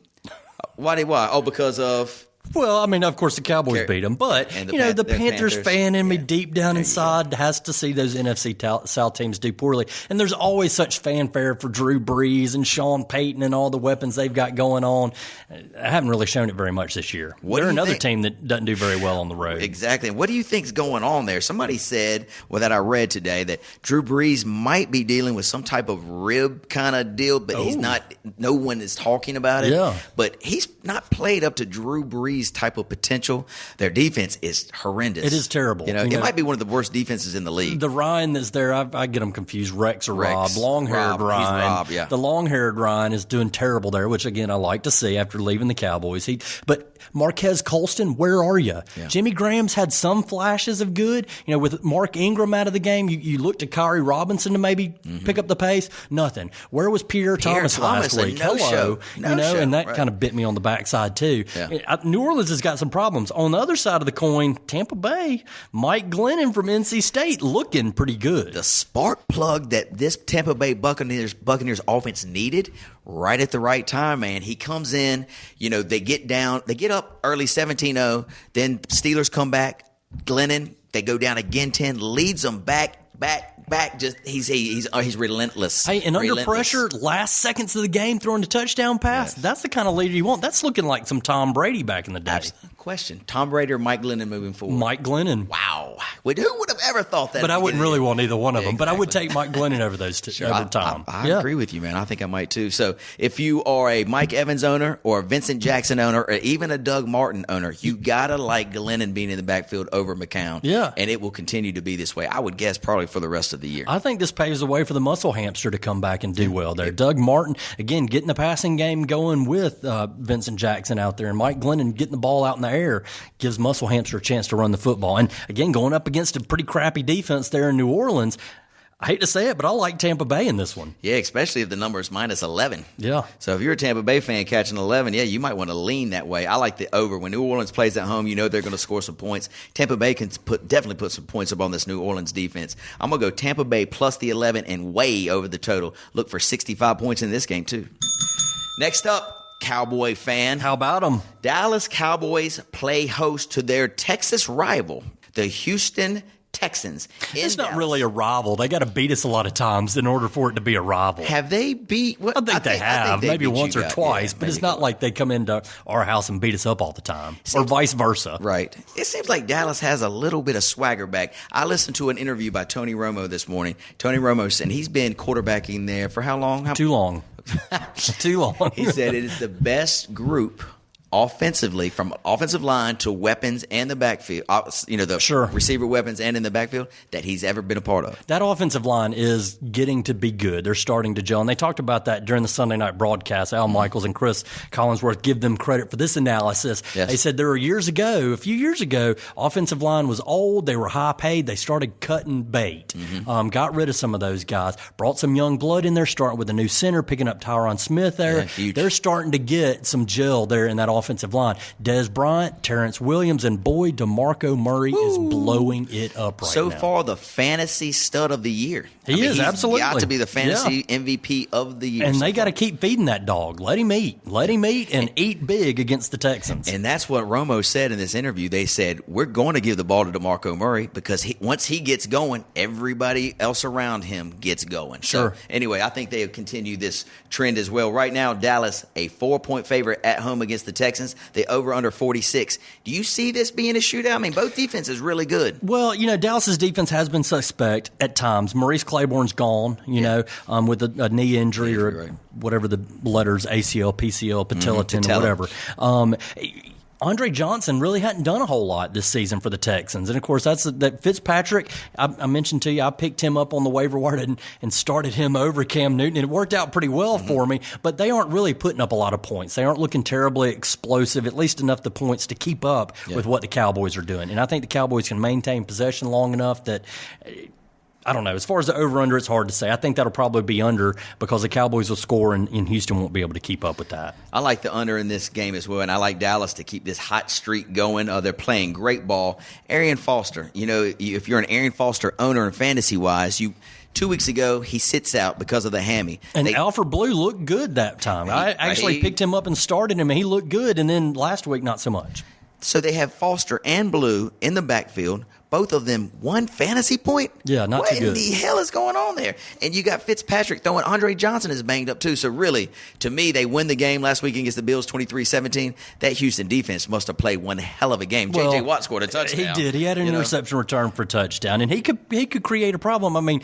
Why? Oh, because of Well, I mean, of course, the Cowboys beat them, but And the the Panthers fan in me deep down There you inside has to see those NFC South teams do poorly. And there's always such fanfare for Drew Brees and Sean Payton and all the weapons they've got going on. I haven't really shown it very much this year. They're another team that doesn't do very well on the road. Exactly. What do you think's going on there? Somebody said, that I read today, that Drew Brees might be dealing with some type of rib kind of deal, but he's not. No one is talking about it. Yeah. But he's not played up to Drew Brees' type of potential. Their defense is horrendous. It is terrible. It might be one of the worst defenses in the league. The Ryan that's there, I get them confused. Rex or Rob. Long-haired Ryan. He's Rob, yeah. The long-haired Ryan is doing terrible there, which, again, I like to see after leaving the Cowboys. But Marquez Colston, where are you? Yeah. Jimmy Graham's had some flashes of good. With Mark Ingram out of the game, you looked at Kyrie Robinson to maybe pick up the pace. Nothing. Where was Pierre Thomas last week? No-show. And that kind of bit me on the backside too. Yeah. New Orleans has got some problems. On the other side of the coin, Tampa Bay, Mike Glennon from NC State looking pretty good. The spark plug that this Tampa Bay Buccaneers offense needed right at the right time, man. He comes in, they get up early 17-0, then Steelers come back. Glennon, they go down again 10, leads them back. Just he's relentless. Hey, and under pressure, last seconds of the game, throwing the touchdown pass. Yes. That's the kind of leader you want. That's looking like some Tom Brady back in the day. Question: Tom Brady or Mike Glennon moving forward? Mike Glennon. Wow. Who would have ever thought that? But I wouldn't really want either one of them. But I would take Mike Glennon over those two over Tom. I agree with you, man. I think I might too. So if you are a Mike Evans owner or a Vincent Jackson owner or even a Doug Martin owner, you gotta like Glennon being in the backfield over McCown. Yeah. And it will continue to be this way. I would guess probably for the rest of the year. I think this paves the way for the muscle hamster to come back and do well there. Doug Martin, again, getting the passing game going with Vincent Jackson out there, and Mike Glennon getting the ball out in the air gives muscle hamster a chance to run the football. And again, going up against a pretty crappy defense there in New Orleans, I hate to say it, but I like Tampa Bay in this one. Yeah, especially if the number is minus 11. Yeah. So if you're a Tampa Bay fan catching 11, you might want to lean that way. I like the over. When New Orleans plays at home, they're going to score some points. Tampa Bay can definitely put some points up on this New Orleans defense. I'm going to go Tampa Bay plus the 11 and way over the total. Look for 65 points in this game, too. Next up, Cowboy fan. How about them? Dallas Cowboys play host to their Texas rival, the Houston Texans. It's not really a rival. They got to beat us a lot of times in order for it to be a rival. Have they beat? I think they have, maybe once or twice, but it's not like they come into our house and beat us up all the time, or vice versa. Right. It seems like Dallas has a little bit of swagger back. I listened to an interview by Tony Romo this morning. Tony Romo said he's been quarterbacking there for how long? Too long. Too long. He said it is the best group offensively, from offensive line to weapons and the backfield, the receiver weapons and in the backfield, that he's ever been a part of. That offensive line is getting to be good. They're starting to gel. And they talked about that during the Sunday night broadcast. Al Michaels and Chris Collinsworth give them credit for this analysis. Yes. They said there were a few years ago, offensive line was old. They were high paid. They started cutting bait. Got rid of some of those guys. Brought some young blood in there, starting with a new center, picking up Tyron Smith there. Yeah, they're starting to get some gel there in that offensive line. Des Bryant, Terrence Williams, and boy, DeMarco Murray is blowing it up right now. So far, the fantasy stud of the year. He's absolutely got to be the fantasy MVP of the year. And they got to keep feeding that dog. Let him eat. Let him eat and eat big against the Texans. And that's what Romo said in this interview. They said, we're going to give the ball to DeMarco Murray because once he gets going, everybody else around him gets going. Sure. So anyway, I think they'll continue this trend as well. Right now, Dallas, a 4-point favorite at home against the Texans. The over under 46. Do you see this being a shootout? I mean, both defenses really good. Well, Dallas's defense has been suspect at times. Maurice Claiborne's gone, with a knee injury or whatever the letters, ACL, PCL, patella tendon, whatever. Andre Johnson really hadn't done a whole lot this season for the Texans. And, of course, that's that Fitzpatrick. I mentioned to you, I picked him up on the waiver wire and started him over Cam Newton. And it worked out pretty well for me. But they aren't really putting up a lot of points. They aren't looking terribly explosive, at least enough the points to keep up with what the Cowboys are doing. And I think the Cowboys can maintain possession long enough that – I don't know. As far as the over-under, it's hard to say. I think that'll probably be under because the Cowboys will score and Houston won't be able to keep up with that. I like the under in this game as well, and I like Dallas to keep this hot streak going. They're playing great ball. Arian Foster, if you're an Arian Foster owner and fantasy-wise, 2 weeks ago, he sits out because of the hammy. And Alfred Blue looked good that time. I actually picked him up and started him, and he looked good, and then last week, not so much. So they have Foster and Blue in the backfield. Both of them 1 fantasy point? Yeah, not too good. What in the hell is going on there? And you got Fitzpatrick throwing. Andre Johnson is banged up too. So really, to me, they win the game last week against the Bills 23-17. That Houston defense must have played one hell of a game. Well, J.J. Watt scored a touchdown. He did. He had an interception return for a touchdown, and he could create a problem. I mean,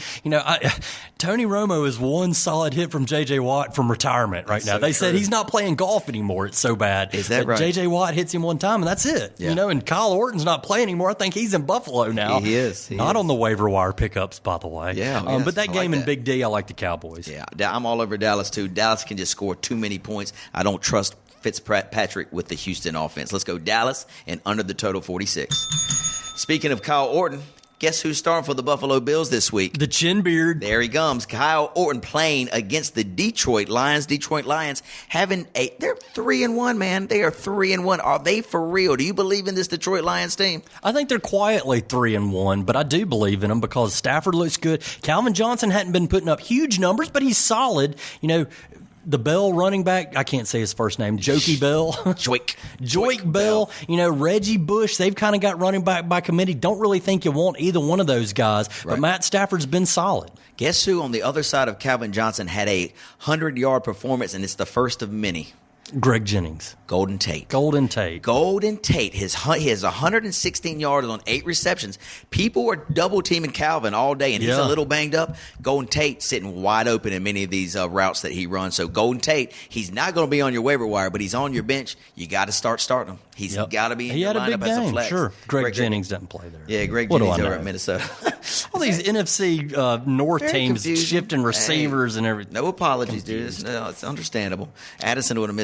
Tony Romo is one solid hit from J.J. Watt from retirement right now. So they said he's not playing golf anymore. It's so bad. Is that right? J.J. Watt hits him one time, and that's it. Yeah. And Kyle Orton's not playing anymore. I think he's in Buffalo now. He is. Not on the waiver wire pickups, by the way. Yeah. But that game like in Big D, I like the Cowboys. Yeah, I'm all over Dallas, too. Dallas can just score too many points. I don't trust Fitzpatrick with the Houston offense. Let's go Dallas and under the total 46. Speaking of Kyle Orton, guess who's starting for the Buffalo Bills this week? The chin beard. There he comes. Kyle Orton playing against the Detroit Lions. Detroit Lions they're 3-1, man. They are 3-1. Are they for real? Do you believe in this Detroit Lions team? I think they're quietly 3-1, but I do believe in them because Stafford looks good. Calvin Johnson hadn't been putting up huge numbers, but he's solid. The Bell running back, I can't say his first name, Jokey Bell. Joik Bell. Reggie Bush, they've kind of got running back by committee. Don't really think you want either one of those guys, but Matt Stafford's been solid. Guess who on the other side of Calvin Johnson had a 100-yard performance, and it's the first of many? Greg Jennings. Golden Tate. He has 116 yards on 8 receptions. People were double-teaming Calvin all day, and he's a little banged up. Golden Tate sitting wide open in many of these routes that he runs. So Golden Tate, he's not going to be on your waiver wire, but he's on your bench. You got to start starting him. He's got to be in your lineup as a flex. Sure. Greg Jennings doesn't play there. Yeah, Greg Jennings over at Minnesota. All these NFC North teams shifting receivers and everything. No apologies, dude. It's understandable. Addison would have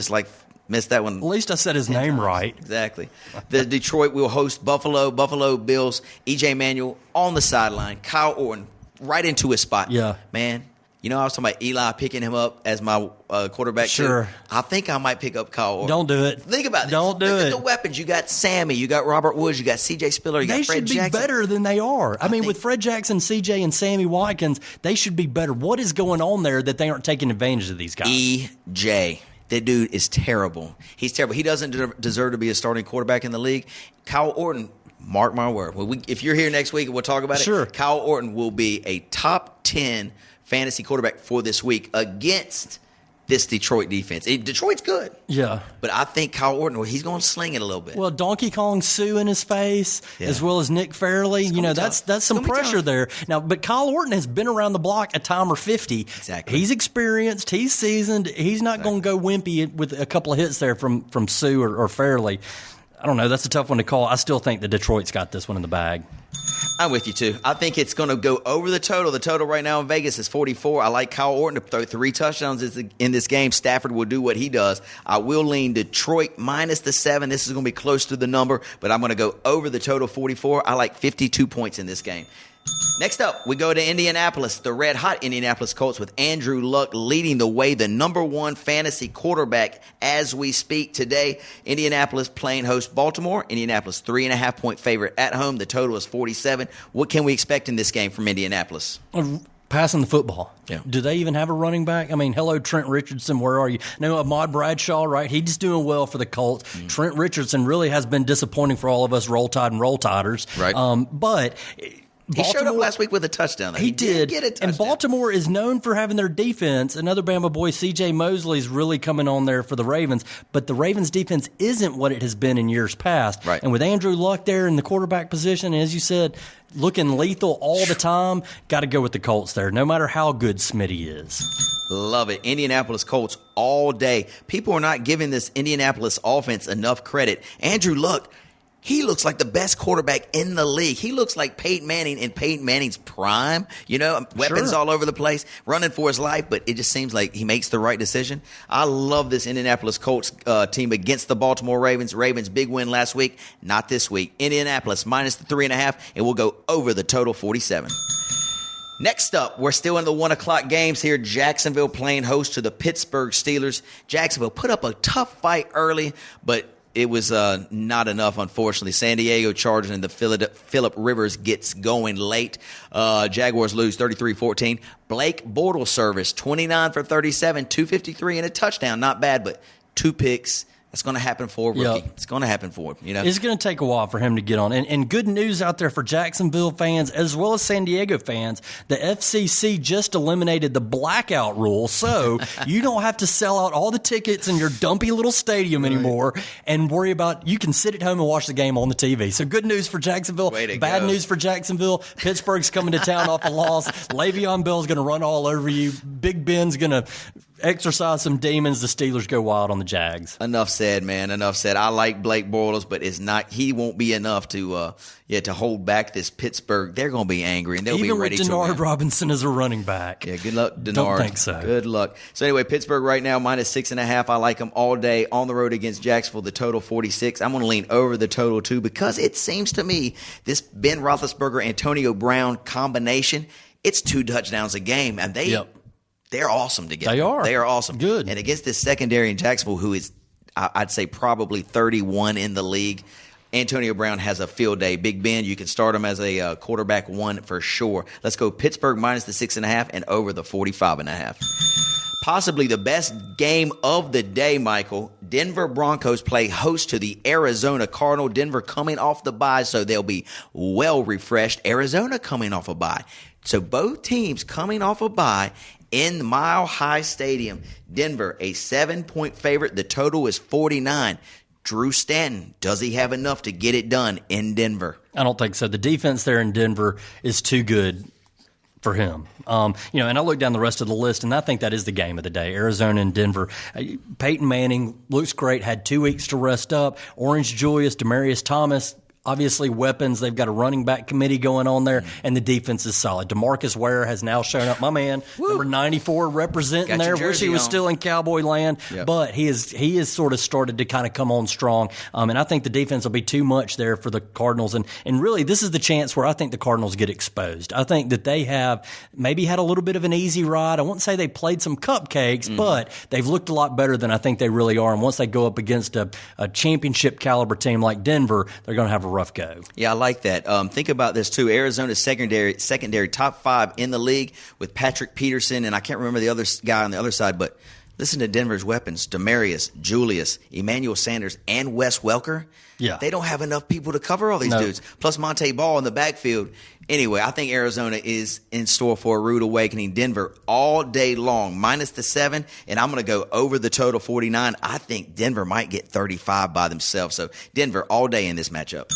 missed that one. At least I said his name right. Exactly. The Detroit will host Buffalo Bills. E.J. Manuel on the sideline. Kyle Orton right into his spot. Yeah. Man, I was talking about Eli picking him up as my quarterback. Sure. Too. I think I might pick up Kyle Orton. Don't do it. Think about this. Don't do Look it. at the weapons. You got Sammy. You got Robert Woods. You got C.J. Spiller. You got Fred Jackson. They should be better than they are. I mean, with Fred Jackson, C.J., and Sammy Watkins, they should be better. What is going on there that they aren't taking advantage of these guys? E.J. That dude is terrible. He's terrible. He doesn't deserve to be a starting quarterback in the league. Kyle Orton, mark my word. If you're here next week and we'll talk about it, Kyle Orton will be a top 10 fantasy quarterback for this week against this Detroit defense. Detroit's good. Yeah. But I think Kyle Orton, he's going to sling it a little bit. Well, Donkey Kong Sue in his face, as well as Nick Fairley. That's some pressure there. Now, but Kyle Orton has been around the block a time or 50. Exactly. He's experienced. He's seasoned. He's not going to go wimpy with a couple of hits there from Sue or Fairley. I don't know. That's a tough one to call. I still think that Detroit's got this one in the bag. I'm with you, too. I think it's going to go over the total. The total right now in Vegas is 44. I like Kyle Orton to throw 3 touchdowns in this game. Stafford will do what he does. I will lean Detroit minus the 7. This is going to be close to the number, but I'm going to go over the total 44. I like 52 points in this game. Next up, we go to Indianapolis, the red-hot Indianapolis Colts with Andrew Luck leading the way, the number 1 fantasy quarterback as we speak today. Indianapolis playing host Baltimore. Indianapolis 3.5-point favorite at home. The total is 47. What can we expect in this game from Indianapolis? Passing the football. Yeah. Do they even have a running back? I mean, hello, Trent Richardson, where are you? No, Ahmad Bradshaw, right? He's doing well for the Colts. Mm-hmm. Trent Richardson really has been disappointing for all of us Roll Tide and Roll Tiders. Right. But he showed up last week with a touchdown. He did get a touchdown. And Baltimore is known for having their defense. Another Bama boy, C.J. Mosley's really coming on there for the Ravens. But the Ravens' defense isn't what it has been in years past. Right. And with Andrew Luck there in the quarterback position, as you said, looking lethal all the time, got to go with the Colts there, no matter how good Smitty is. Love it. Indianapolis Colts all day. People are not giving this Indianapolis offense enough credit. Andrew Luck, he looks like the best quarterback in the league. He looks like Peyton Manning in Peyton Manning's prime. Weapons all over the place, running for his life, but it just seems like he makes the right decision. I love this Indianapolis Colts team against the Baltimore Ravens. Ravens, big win last week, not this week. Indianapolis minus the 3.5, and we'll go over the total 47. Next up, we're still in the 1 o'clock games here. Jacksonville playing host to the Pittsburgh Steelers. Jacksonville put up a tough fight early, but it was not enough, unfortunately. San Diego Chargers and the Phillip Rivers gets going late. Jaguars lose 33-14. Blake Bortles service, 29 for 37, 253 and a touchdown. Not bad, but 2 picks. It's going to happen for a rookie. Yep. It's going to happen for him. It's going to take a while for him to get on. And good news out there for Jacksonville fans as well as San Diego fans. The FCC just eliminated the blackout rule, so you don't have to sell out all the tickets in your dumpy little stadium anymore and worry about you can sit at home and watch the game on the TV. So good news for Jacksonville. Bad news for Jacksonville. Pittsburgh's coming to town off a loss. Le'Veon Bell's going to run all over you. Big Ben's going to exercise some demons. The Steelers go wild on the Jags. Enough said, man. Enough said. I like Blake Bortles, but he won't be enough to hold back this Pittsburgh. They're going to be angry, and they'll be ready to win. Even with Denard Robinson as a running back. Yeah, good luck, Denard. Don't think so. Good luck. So anyway, Pittsburgh right now -6.5. I like them all day on the road against Jacksonville. The total 46. I'm going to lean over the total too because it seems to me this Ben Roethlisberger, Antonio Brown combination, it's 2 touchdowns a game, and they're awesome together. They are awesome. Good. And against this secondary in Jacksonville, who is, I'd say, probably 31 in the league, Antonio Brown has a field day. Big Ben, you can start him as a quarterback 1 for sure. Let's go Pittsburgh -6.5 and over the 45.5. Possibly the best game of the day, Michael. Denver Broncos play host to the Arizona Cardinal. Denver coming off the bye, so they'll be well refreshed. Arizona coming off a bye. So both teams coming off a bye in Mile High Stadium. Denver, a 7-point favorite. The total is 49. Drew Stanton, does he have enough to get it done in Denver? I don't think so. The defense there in Denver is too good for him. And I look down the rest of the list, and I think that is the game of the day, Arizona and Denver. Peyton Manning looks great, had 2 weeks to rest up. Orange Julius, Demaryius Thomas, obviously weapons. They've got a running back committee going on there, and the defense is solid. DeMarcus Ware has now shown up. My man, number 94 representing there. Wish he was still in Cowboy land, but he is sort of started to kind of come on strong. And I think the defense will be too much there for the Cardinals. And really, this is the chance where I think the Cardinals get exposed. I think that they have maybe had a little bit of an easy ride. I wouldn't say they played some cupcakes, but they've looked a lot better than I think they really are. And once they go up against a championship caliber team like Denver, they're going to have a rough go. Yeah, I like that. Think about this too. Arizona's secondary top 5 in the league with Patrick Peterson, and I can't remember the other guy on the other side, but listen to Denver's weapons. Demaryius, Julius, Emmanuel Sanders, and Wes Welker. Yeah. They don't have enough people to cover all these dudes. Plus Monte Ball in the backfield. Anyway, I think Arizona is in store for a rude awakening. Denver all day long, -7, and I'm going to go over the total 49. I think Denver might get 35 by themselves. So Denver all day in this matchup.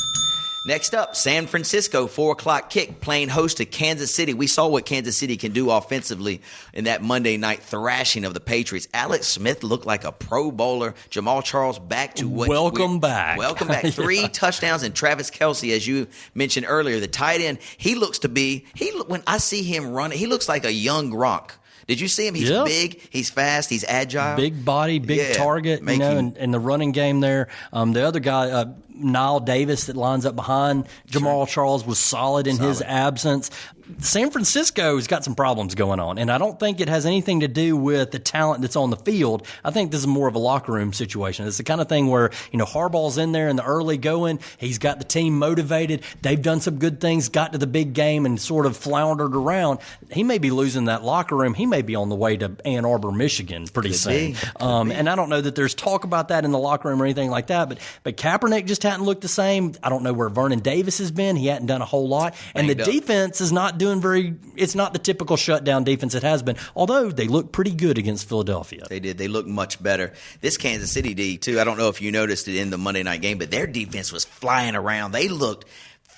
Next up, San Francisco, 4 o'clock kick, playing host to Kansas City. We saw what Kansas City can do offensively in that Monday night thrashing of the Patriots. Alex Smith looked like a Pro Bowler. Jamal Charles back to what? Welcome back. 3 touchdowns, and Travis Kelce, as you mentioned earlier, the tight end. He looks to be. When I see him running, he looks like a young Gronk. Did you see him? He's big, he's fast, he's agile. Big body, big target, and the running game there. The other guy, Nile Davis, that lines up behind Jamal Charles, was solid in his absence. San Francisco's got some problems going on, and I don't think it has anything to do with the talent that's on the field. I think this is more of a locker room situation. It's the kind of thing where, Harbaugh's in there in the early going. He's got the team motivated. They've done some good things, got to the big game, and sort of floundered around. He may be losing that locker room. He may be on the way to Ann Arbor, Michigan pretty soon. And I don't know that there's talk about that in the locker room or anything like that, but Kaepernick just hadn't looked the same. I don't know where Vernon Davis has been. He hadn't done a whole lot. And the defense is not doing it's not the typical shutdown defense it has been, although they look pretty good against Philadelphia. They did. They look much better. This Kansas City D, too, I don't know if you noticed it in the Monday night game, but their defense was flying around. They looked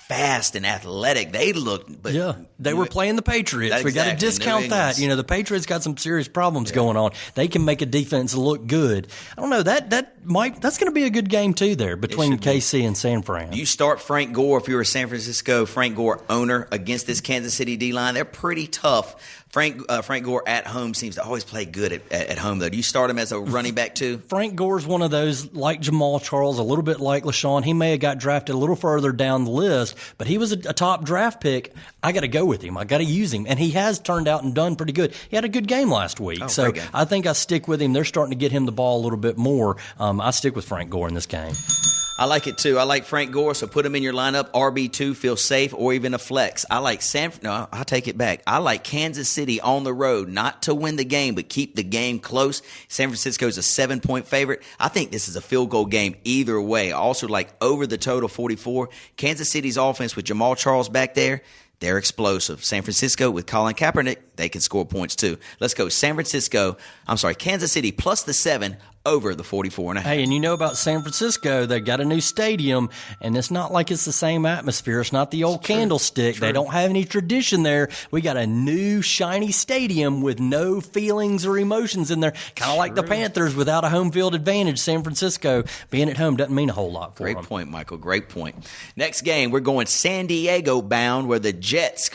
fast and athletic. They looked, but they were playing the Patriots. We got to discount that. The Patriots got some serious problems going on. They can make a defense look good. I don't know, that's going to be a good game too there between KC and San Fran. You start Frank Gore if you're a San Francisco Frank Gore owner against this Kansas City D line. They're pretty tough. Frank Gore at home seems to always play good at home, though. Do you start him as a running back, too? Frank Gore's one of those, like Jamal Charles, a little bit like LaShawn. He may have got drafted a little further down the list, but he was a top draft pick. I got to go with him. I got to use him. And he has turned out and done pretty good. He had a good game last week. So I think I stick with him. They're starting to get him the ball a little bit more. I stick with Frank Gore in this game. I like it too. I like Frank Gore, so put him in your lineup. RB2, feel safe, or even a flex. I like I'll take it back. I like Kansas City on the road, not to win the game, but keep the game close. San Francisco is a 7-point favorite. I think this is a field goal game either way. I also like over the total 44. Kansas City's offense with Jamal Charles back there, they're explosive. San Francisco with Colin Kaepernick, they can score points too. Let's go Kansas City plus the 7 over the 44.5. Hey, and you know about San Francisco, they got a new stadium, and it's not like it's the same atmosphere. It's not the old Candlestick. They don't have any tradition there. We got a new, shiny stadium with no feelings or emotions in there. Kind of like the Panthers without a home field advantage. San Francisco being at home doesn't mean a whole lot for them. Great point, Michael. Great point. Next game, we're going San Diego bound, where the Jets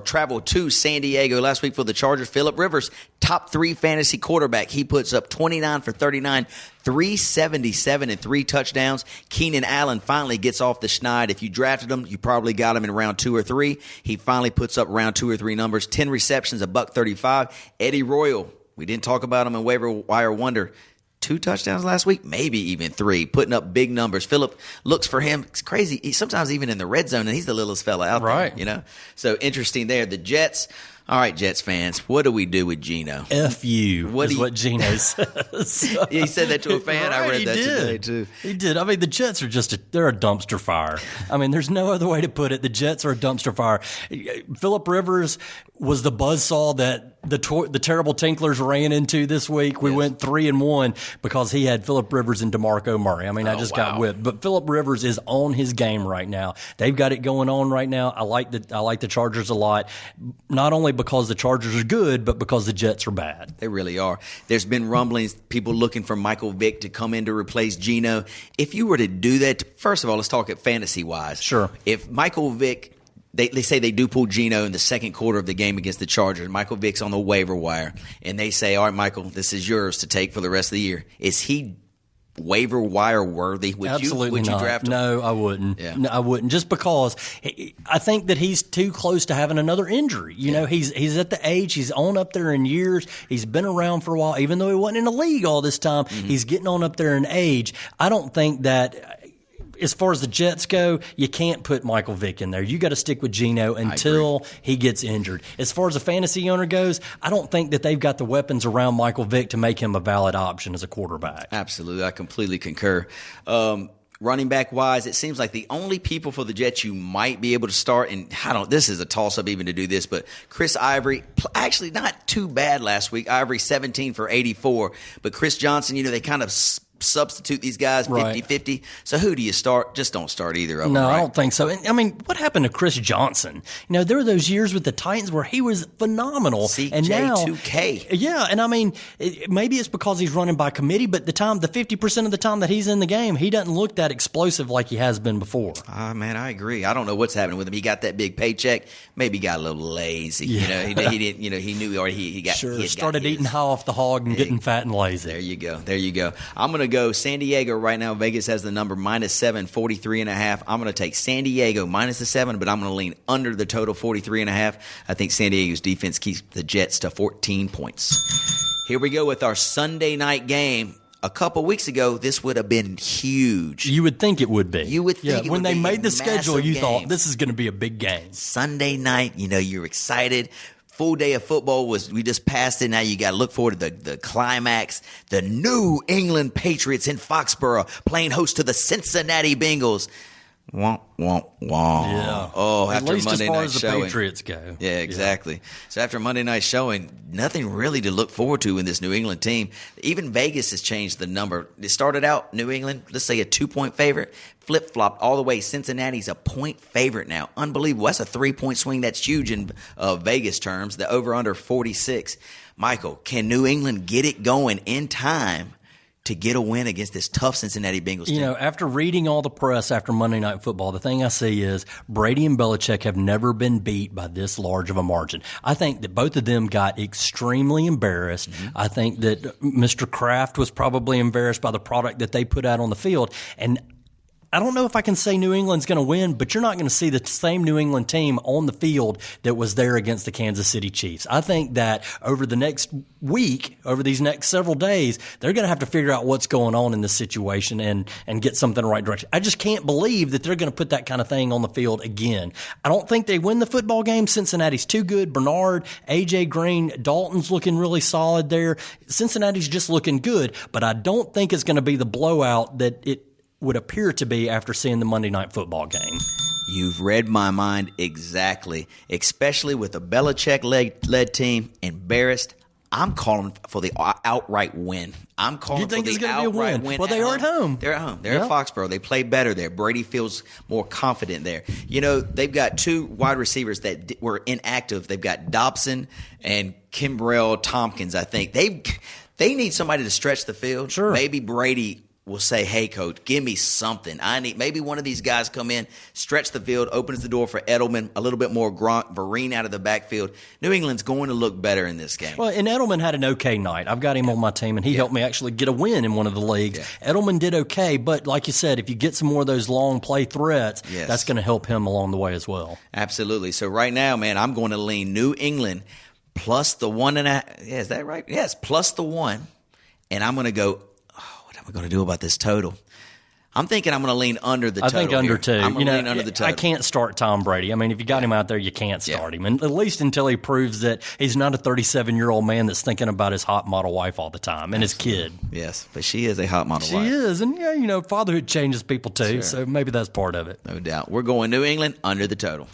traveled to San Diego last week for the Chargers. Phillip Rivers, top 3 fantasy quarterback. He puts up 29 for 39. 377 and 3 touchdowns. Keenan Allen finally gets off the schneid. If you drafted him, you probably got him in round 2 or 3. He finally puts up round 2 or 3 numbers. 10 receptions, $135. Eddie Royal, we didn't talk about him in Waiver Wire Wonder. 2 touchdowns last week, maybe even 3, putting up big numbers. Phillip looks for him. It's crazy. He's sometimes even in the red zone, and he's the littlest fella out there. Right. So interesting there. The Jets. All right, Jets fans, what do we do with Geno? F you is what Geno says. He said that to a fan. I read that today, too. He did. I mean, the Jets are they're a dumpster fire. I mean, there's no other way to put it. The Jets are a dumpster fire. Phillip Rivers was the buzzsaw that the terrible Tinklers ran into this week. We went 3-1 because he had Phillip Rivers and DeMarco Murray. I mean, I just got whipped. But Phillip Rivers is on his game right now. They've got it going on right now. I like the Chargers a lot. Not only because the Chargers are good, but because the Jets are bad. They really are. There's been rumblings, people looking for Michael Vick to come in to replace Geno. If you were to do that, first of all, let's talk it fantasy-wise. Sure. If Michael Vick, they say they do pull Geno in the second quarter of the game against the Chargers. Michael Vick's on the waiver wire, and they say, all right, Michael, this is yours to take for the rest of the year. Is he waiver wire worthy? Would Absolutely you not. draft him? No, I wouldn't. Yeah. No, I wouldn't. Just because I think that he's too close to having another injury. You know, he's at the age, he's on up there in years. He's been around for a while, even though he wasn't in the league all this time. Mm-hmm. He's getting on up there in age. I don't think that. As far as the Jets go, you can't put Michael Vick in there. You got to stick with Geno until he gets injured. As far as a fantasy owner goes, I don't think that they've got the weapons around Michael Vick to make him a valid option as a quarterback. Absolutely. I completely concur. Running back wise, it seems like the only people for the Jets you might be able to start, and this is a toss up even to do this, but Chris Ivory, actually not too bad last week. Ivory 17 for 84, but Chris Johnson, they kind of substitute these guys 50-50. So who do you start? Just don't start either of them. No, right? I don't think so. And, I mean, what happened to Chris Johnson? There were those years with the Titans where he was phenomenal. And now, 2K. Yeah, and I mean, maybe it's because he's running by committee, but the 50% of the time that he's in the game, he doesn't look that explosive like he has been before. Man, I agree. I don't know what's happening with him. He got that big paycheck. Maybe got a little lazy. Yeah. He didn't. He knew already. He got. Sure. He Started eating high off the hog and getting fat and lazy. There you go. I'm going to go San Diego right now. Vegas has the number -7, 43.5. I'm going to take San Diego minus the 7, but I'm going to lean under the total 43.5. I think San Diego's defense keeps the Jets to 14 points. Here we go with our Sunday night game. A couple weeks ago, this would have been huge. You would think it would be. You would think it when would they be made a the schedule, you massive thought game. this is going to be a big game. Sunday night, you're excited. Full day of football we just passed it. Now you got to look forward to the climax. The New England Patriots in Foxborough playing host to the Cincinnati Bengals. Womp, womp, womp. Yeah. Oh, At after least Monday as far night as the showing. Patriots go. Yeah, exactly. So after Monday night showing, nothing really to look forward to in this New England team. Even Vegas has changed the number. It started out, New England, let's say a 2-point favorite, flip-flopped all the way. Cincinnati's a point favorite now. Unbelievable. That's a 3-point swing. That's huge in Vegas terms. The over-under 46. Michael, can New England get it going in time to get a win against this tough Cincinnati Bengals team? After reading all the press after Monday Night Football, the thing I see is Brady and Belichick have never been beat by this large of a margin. I think that both of them got extremely embarrassed. Mm-hmm. I think that Mr. Kraft was probably embarrassed by the product that they put out on the field. And I don't know if I can say New England's going to win, but you're not going to see the same New England team on the field that was there against the Kansas City Chiefs. I think that over the next week, over these next several days, they're going to have to figure out what's going on in this situation and get something in the right direction. I just can't believe that they're going to put that kind of thing on the field again. I don't think they win the football game. Cincinnati's too good. Bernard, A.J. Green, Dalton's looking really solid there. Cincinnati's just looking good, but I don't think it's going to be the blowout that it would appear to be after seeing the Monday Night Football game. You've read my mind exactly, especially with a Belichick-led team embarrassed. I'm calling for the outright win. I'm calling for the outright win. Well, they are at home. They're at home. They're at Foxborough. They play better there. Brady feels more confident there. You know, they've got two wide receivers that were inactive. They've got Dobson and Kimbrell Tompkins, I think. They need somebody to stretch the field. Sure. Maybe Brady will say, hey, coach, give me something. I need maybe one of these guys come in, stretch the field, opens the door for Edelman, a little bit more Gronk, Vereen out of the backfield. New England's going to look better in this game. Well, and Edelman had an okay night. I've got him on my team, and he helped me actually get a win in one of the leagues. Yeah. Edelman did okay, but like you said, if you get some more of those long play threats, that's going to help him along the way as well. Absolutely. So right now, man, I'm going to lean New England plus the 1.5. Yeah, is that right? Yes, plus the 1. And I'm going to go, what am I going to do about this total? I'm thinking I'm going to lean under the total. I think under two. I'm going to lean under the total. I can't start Tom Brady. I mean, if you got him out there, you can't start him. And at least until he proves that he's not a 37-year-old man that's thinking about his hot model wife all the time and his kid. Yes, but she is a hot model wife. She is. And, fatherhood changes people too, so maybe that's part of it. No doubt. We're going New England under the total.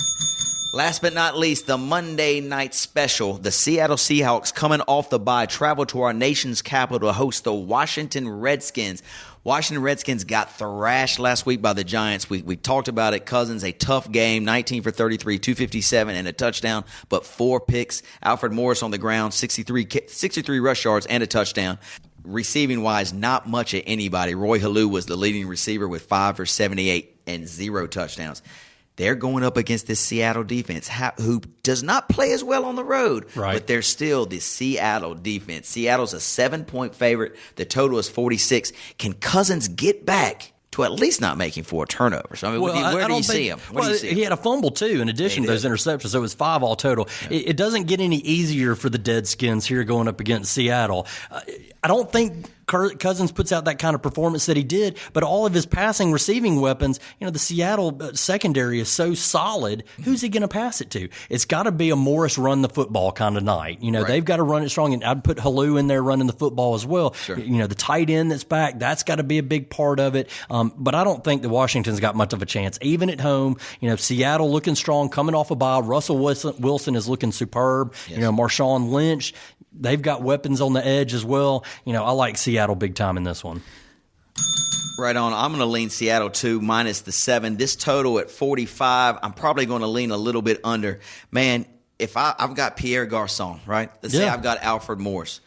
Last but not least, the Monday night special. The Seattle Seahawks, coming off the bye, travel to our nation's capital to host the Washington Redskins. Washington Redskins got thrashed last week by the Giants. We talked about it. Cousins, a tough game, 19 for 33, 257, and a touchdown, but 4 picks. Alfred Morris on the ground, 63 rush yards and a touchdown. Receiving-wise, not much at anybody. Roy Halou was the leading receiver with 5 for 78 and 0 touchdowns. They're going up against this Seattle defense, who does not play as well on the road, but they're still the Seattle defense. Seattle's a 7-point favorite. The total is 46. Can Cousins get back to at least not making 4 turnovers? I mean, where do you see him? He had a fumble, too, in addition to those interceptions. So it was 5 all total. Yeah. It doesn't get any easier for the Deadskins here going up against Seattle. I don't think Cousins puts out that kind of performance that he did, but all of his passing, receiving weapons, the Seattle secondary is so solid. Who's he going to pass it to? It's got to be a Morris run the football kind of night. They've got to run it strong, and I'd put Halou in there running the football as well. Sure. The tight end that's back, that's got to be a big part of it. But I don't think that Washington's got much of a chance, even at home. Seattle looking strong, coming off a bye. Russell Wilson is looking superb. Yes. Marshawn Lynch. They've got weapons on the edge as well. I like Seattle big time in this one. Right on. I'm going to lean Seattle too, minus the 7. This total at 45, I'm probably going to lean a little bit under. Man, if I've got Pierre Garçon, right? Let's say I've got Alfred Morris.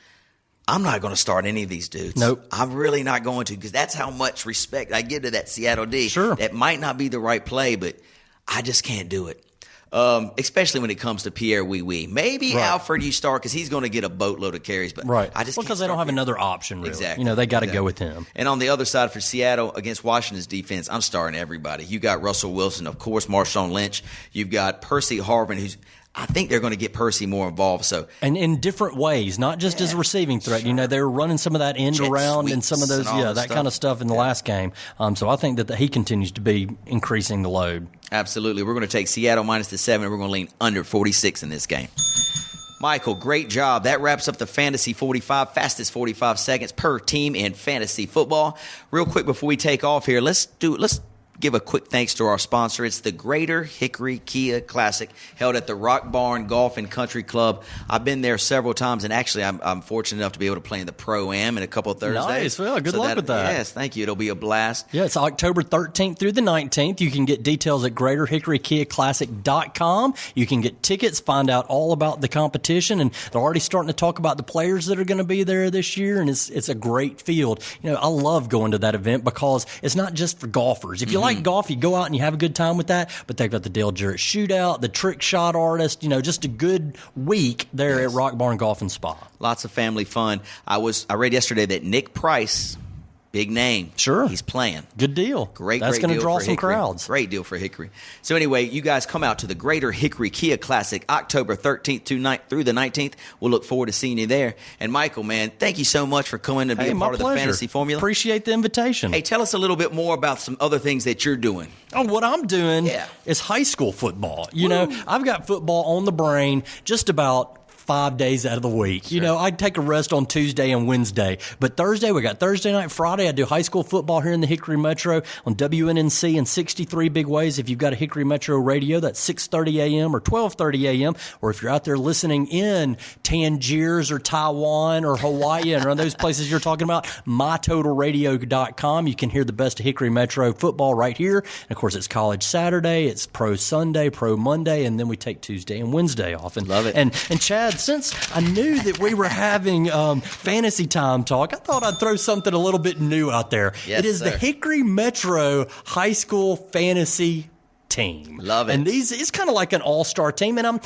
I'm not going to start any of these dudes. Nope. I'm really not going to, because that's how much respect I give to that Seattle D. Sure. That might not be the right play, but I just can't do it. Especially when it comes to Pierre Wee. Maybe Alfred you start because he's going to get a boatload of carries. But I just because they don't have another option, really. Exactly. They got to go with him. And on the other side for Seattle against Washington's defense, I'm starting everybody. You got Russell Wilson, of course, Marshawn Lynch. You've got Percy Harvin, who's I think they're going to get Percy more involved. So and in different ways, not just as a receiving threat. Sure. They were running some of that end around and some of those, that kind of stuff in the last game. So I think that he continues to be increasing the load. Absolutely. We're going to take Seattle minus the 7, and we're going to lean under 46 in this game. Michael, great job. That wraps up the Fantasy 45, fastest 45 seconds per team in fantasy football. Real quick before we take off here, let's give a quick thanks to our sponsor. It's the Greater Hickory Kia Classic, held at the Rock Barn Golf and Country Club. I've been there several times, and actually I'm fortunate enough to be able to play in the Pro-Am in a couple of Thursdays. Nice. Well, good luck with that. Yes, thank you. It'll be a blast. Yeah, it's October 13th through the 19th. You can get details at GreaterHickoryKiaClassic.com. You can get tickets, find out all about the competition, and they're already starting to talk about the players that are going to be there this year, and it's a great field. I love going to that event because it's not just for golfers. If you like golf, you go out and you have a good time with that, but they've got the Dale Jarrett Shootout, the trick shot artist, just a good week there at Rock Barn Golf and Spa. Lots of family fun. I read yesterday that Nick Price Big name. Sure. He's playing. Good deal. That's going to draw some crowds. Great deal for Hickory. So anyway, you guys come out to the Greater Hickory Kia Classic October 13th through the 19th. We'll look forward to seeing you there. And Michael, man, thank you so much for coming to be a part of the Fantasy Formula. Appreciate the invitation. Hey, tell us a little bit more about some other things that you're doing. Oh, what I'm doing is high school football. You know, I've got football on the brain just about 5 days out of the week. Sure. You know, I'd take a rest on Tuesday and Wednesday. But Thursday, we got Thursday night, Friday. I do high school football here in the Hickory Metro on WNNC in 63 big ways. If you've got a Hickory Metro radio, that's 6:30 a.m. or 12:30 a.m. Or if you're out there listening in Tangiers or Taiwan or Hawaii or those places you're talking about, mytotalradio.com. You can hear the best of Hickory Metro football right here. And, of course, it's College Saturday, it's Pro Sunday, Pro Monday, and then we take Tuesday and Wednesday off. And, love it. And Chad, since I knew that we were having fantasy time talk, I thought I'd throw something a little bit new out there. Yes, it is sir. the Hickory Metro High School Fantasy Team. Love it. And it's kind of like an all-star team. And I'm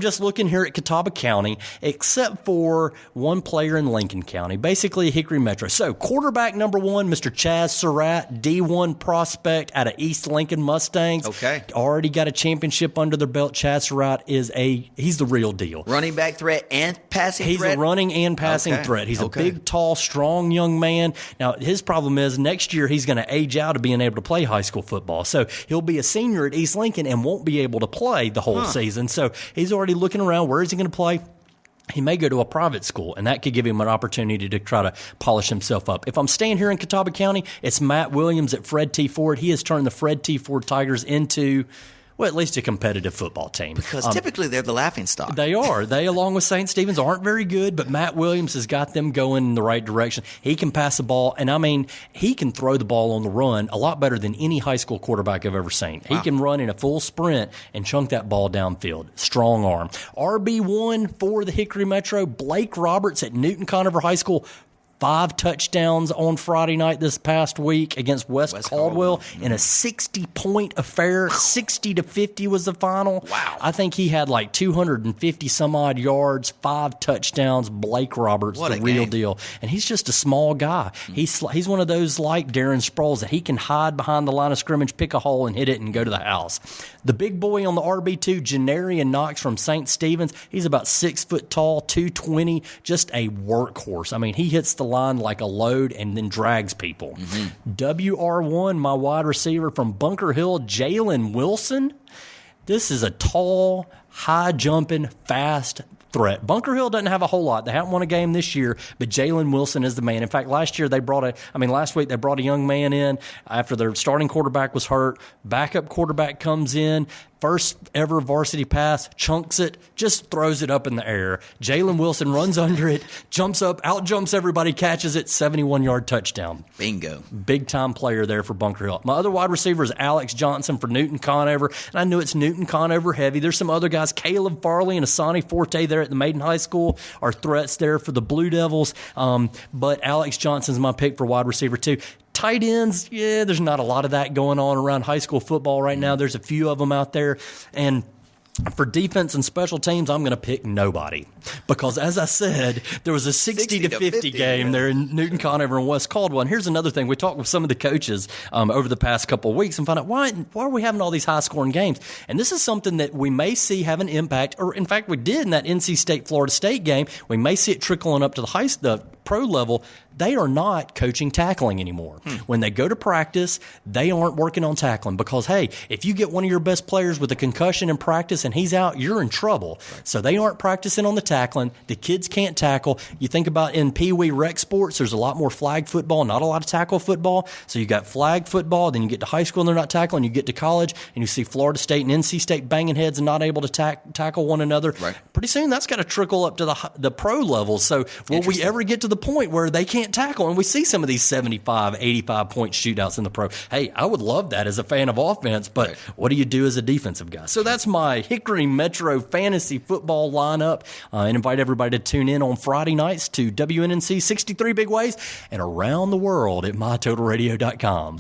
just looking here at Catawba County, except for one player in Lincoln County, basically Hickory Metro. So quarterback number 1, Mr. Chaz Surratt, D1 prospect out of East Lincoln Mustangs. Okay. Already got a championship under their belt. Chaz Surratt he's the real deal. Running back threat and passing threat? He's a running and passing threat. He's a big, tall, strong young man. Now, his problem is next year he's going to age out of being able to play high school football. So he'll be a senior at East Lincoln and won't be able to play the whole season. So he's already looking around. Where is he going to play? He may go to a private school, and that could give him an opportunity to try to polish himself up. If I'm staying here in Catawba County, it's Matt Williams at Fred T. Ford. He has turned the Fred T. Ford Tigers into, well, at least a competitive football team. Because typically they're the laughingstock. They are. They, along with St. Stephen's, aren't very good, but Matt Williams has got them going in the right direction. He can pass the ball, and I mean, he can throw the ball on the run a lot better than any high school quarterback I've ever seen. Wow. He can run in a full sprint and chunk that ball downfield. Strong arm. RB1 for the Hickory Metro, Blake Roberts at Newton Conover High School. 5 touchdowns on Friday night this past week against West Caldwell in a 60-point affair. 60-50 was the final. Wow. I think he had like 250-some-odd yards, 5 touchdowns. Blake Roberts, the real deal. And he's just a small guy. He's one of those like Darren Sproles that he can hide behind the line of scrimmage, pick a hole, and hit it and go to the house. The big boy on the RB2, Janarian Knox from St. Stephen's. He's about 6 foot tall, 220, just a workhorse. I mean, he hits the line like a load and then drags people. WR1, my wide receiver from Bunker Hill, Jalen Wilson. This is a tall, high-jumping, fast threat. Bunker Hill doesn't have a whole lot. They haven't won a game this year, but Jalen Wilson is the man. In fact, last week they brought a young man in after their starting quarterback was hurt. Backup quarterback comes in. First ever varsity pass, chunks it, just throws it up in the air. Jalen Wilson runs under it, jumps up, out-jumps everybody, catches it, 71-yard touchdown. Bingo. Big-time player there for Bunker Hill. My other wide receiver is Alex Johnson for Newton Conover, and I knew it's Newton Conover heavy. There's some other guys, Caleb Farley and Asani Forte there at the Maiden High School are threats there for the Blue Devils, but Alex Johnson's my pick for wide receiver too. Tight ends, there's not a lot of that going on around high school football right now. There's a few of them out there. And for defense and special teams, I'm going to pick nobody. Because, as I said, there was a 60-50 game there in Newton Conover and West Caldwell. And here's another thing. We talked with some of the coaches over the past couple of weeks and found out why are we having all these high-scoring games? And this is something that we may see have an impact, or in fact we did in that NC State-Florida State game. We may see it trickling up to the pro level. They are not coaching tackling anymore. When they go to practice, they aren't working on tackling because, hey, if you get one of your best players with a concussion in practice and he's out, you're in trouble. Right. So they aren't practicing on the tackling. The kids can't tackle. You think about in Pee Wee rec sports, there's a lot more flag football, not a lot of tackle football. So you got flag football, then you get to high school and they're not tackling. You get to college and you see Florida State and NC State banging heads and not able to tackle one another. Right. Pretty soon that's got to trickle up to the pro levels. So will we ever get to the point where they can't tackle? And we see some of these 75, 85-point shootouts in the pro. Hey, I would love that as a fan of offense, but what do you do as a defensive guy? So that's my Hickory Metro fantasy football lineup. And invite everybody to tune in on Friday nights to WNNC 63 Big Ways and around the world at mytotalradio.com.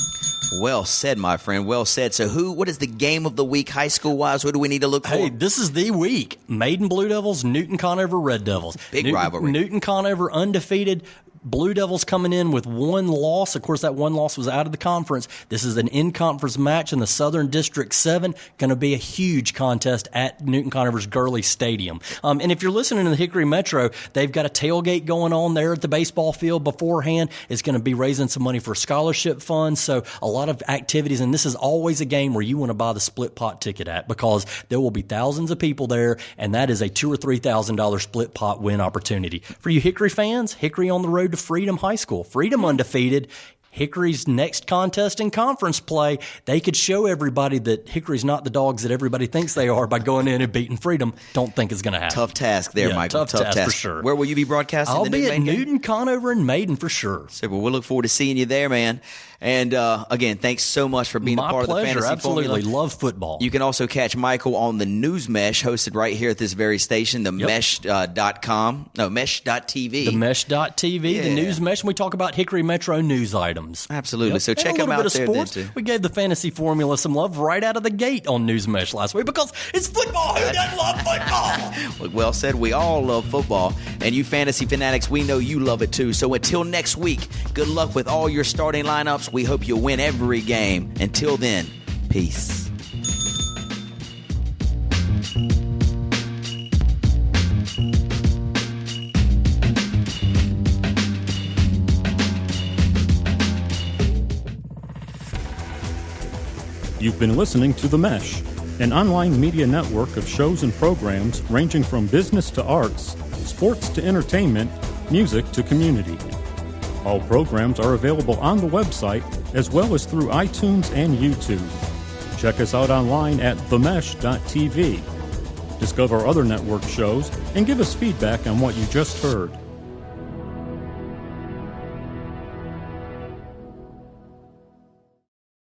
Well said, my friend. Well said. So what is the game of the week high school-wise? What do we need to look for? Hey, this is the week. Maiden Blue Devils, Newton Conover Red Devils. Big rivalry. Newton Conover undefeated. Blue Devils coming in with one loss. Of course, that one loss was out of the conference. This is an in-conference match in the Southern District 7. Going to be a huge contest at Newton Conover's Gurley Stadium. And if you're listening to the Hickory Metro, they've got a tailgate going on there at the baseball field beforehand. It's going to be raising some money for scholarship funds. So a lot of activities. And this is always a game where you want to buy the split pot ticket at, because there will be thousands of people there, and that is a $2,000 or $3,000 split pot win opportunity. For you Hickory fans, Hickory on the road to Freedom High School. Freedom undefeated. Hickory's next contest in conference play, they could show everybody that Hickory's not the dogs that everybody thinks they are by going in and beating Freedom. Don't think it's going to happen. Tough task there, Michael. Tough task for sure. Where will you be broadcasting? I'll be at Newton, Conover, and Maiden for sure. Super. We'll look forward to seeing you there, man. And again, thanks so much for being a part of the Fantasy Absolutely. Formula. Love football. You can also catch Michael on the newsMESH, hosted right here at this very station, the mesh.com. No, mesh.tv. The mesh.tv, the newsMESH, and we talk about Hickory Metro news items. Absolutely. So And check them out there then, too. We gave the Fantasy Formula some love right out of the gate on newsMESH last week, because it's football. Who doesn't love football? Well said. We all love football. And you fantasy fanatics, we know you love it too. So until next week, good luck with all your starting lineups. We hope you win every game. Until then, peace. You've been listening to The Mesh, an online media network of shows and programs ranging from business to arts, sports to entertainment, music to community. All programs are available on the website as well as through iTunes and YouTube. Check us out online at themesh.tv. Discover other network shows and give us feedback on what you just heard.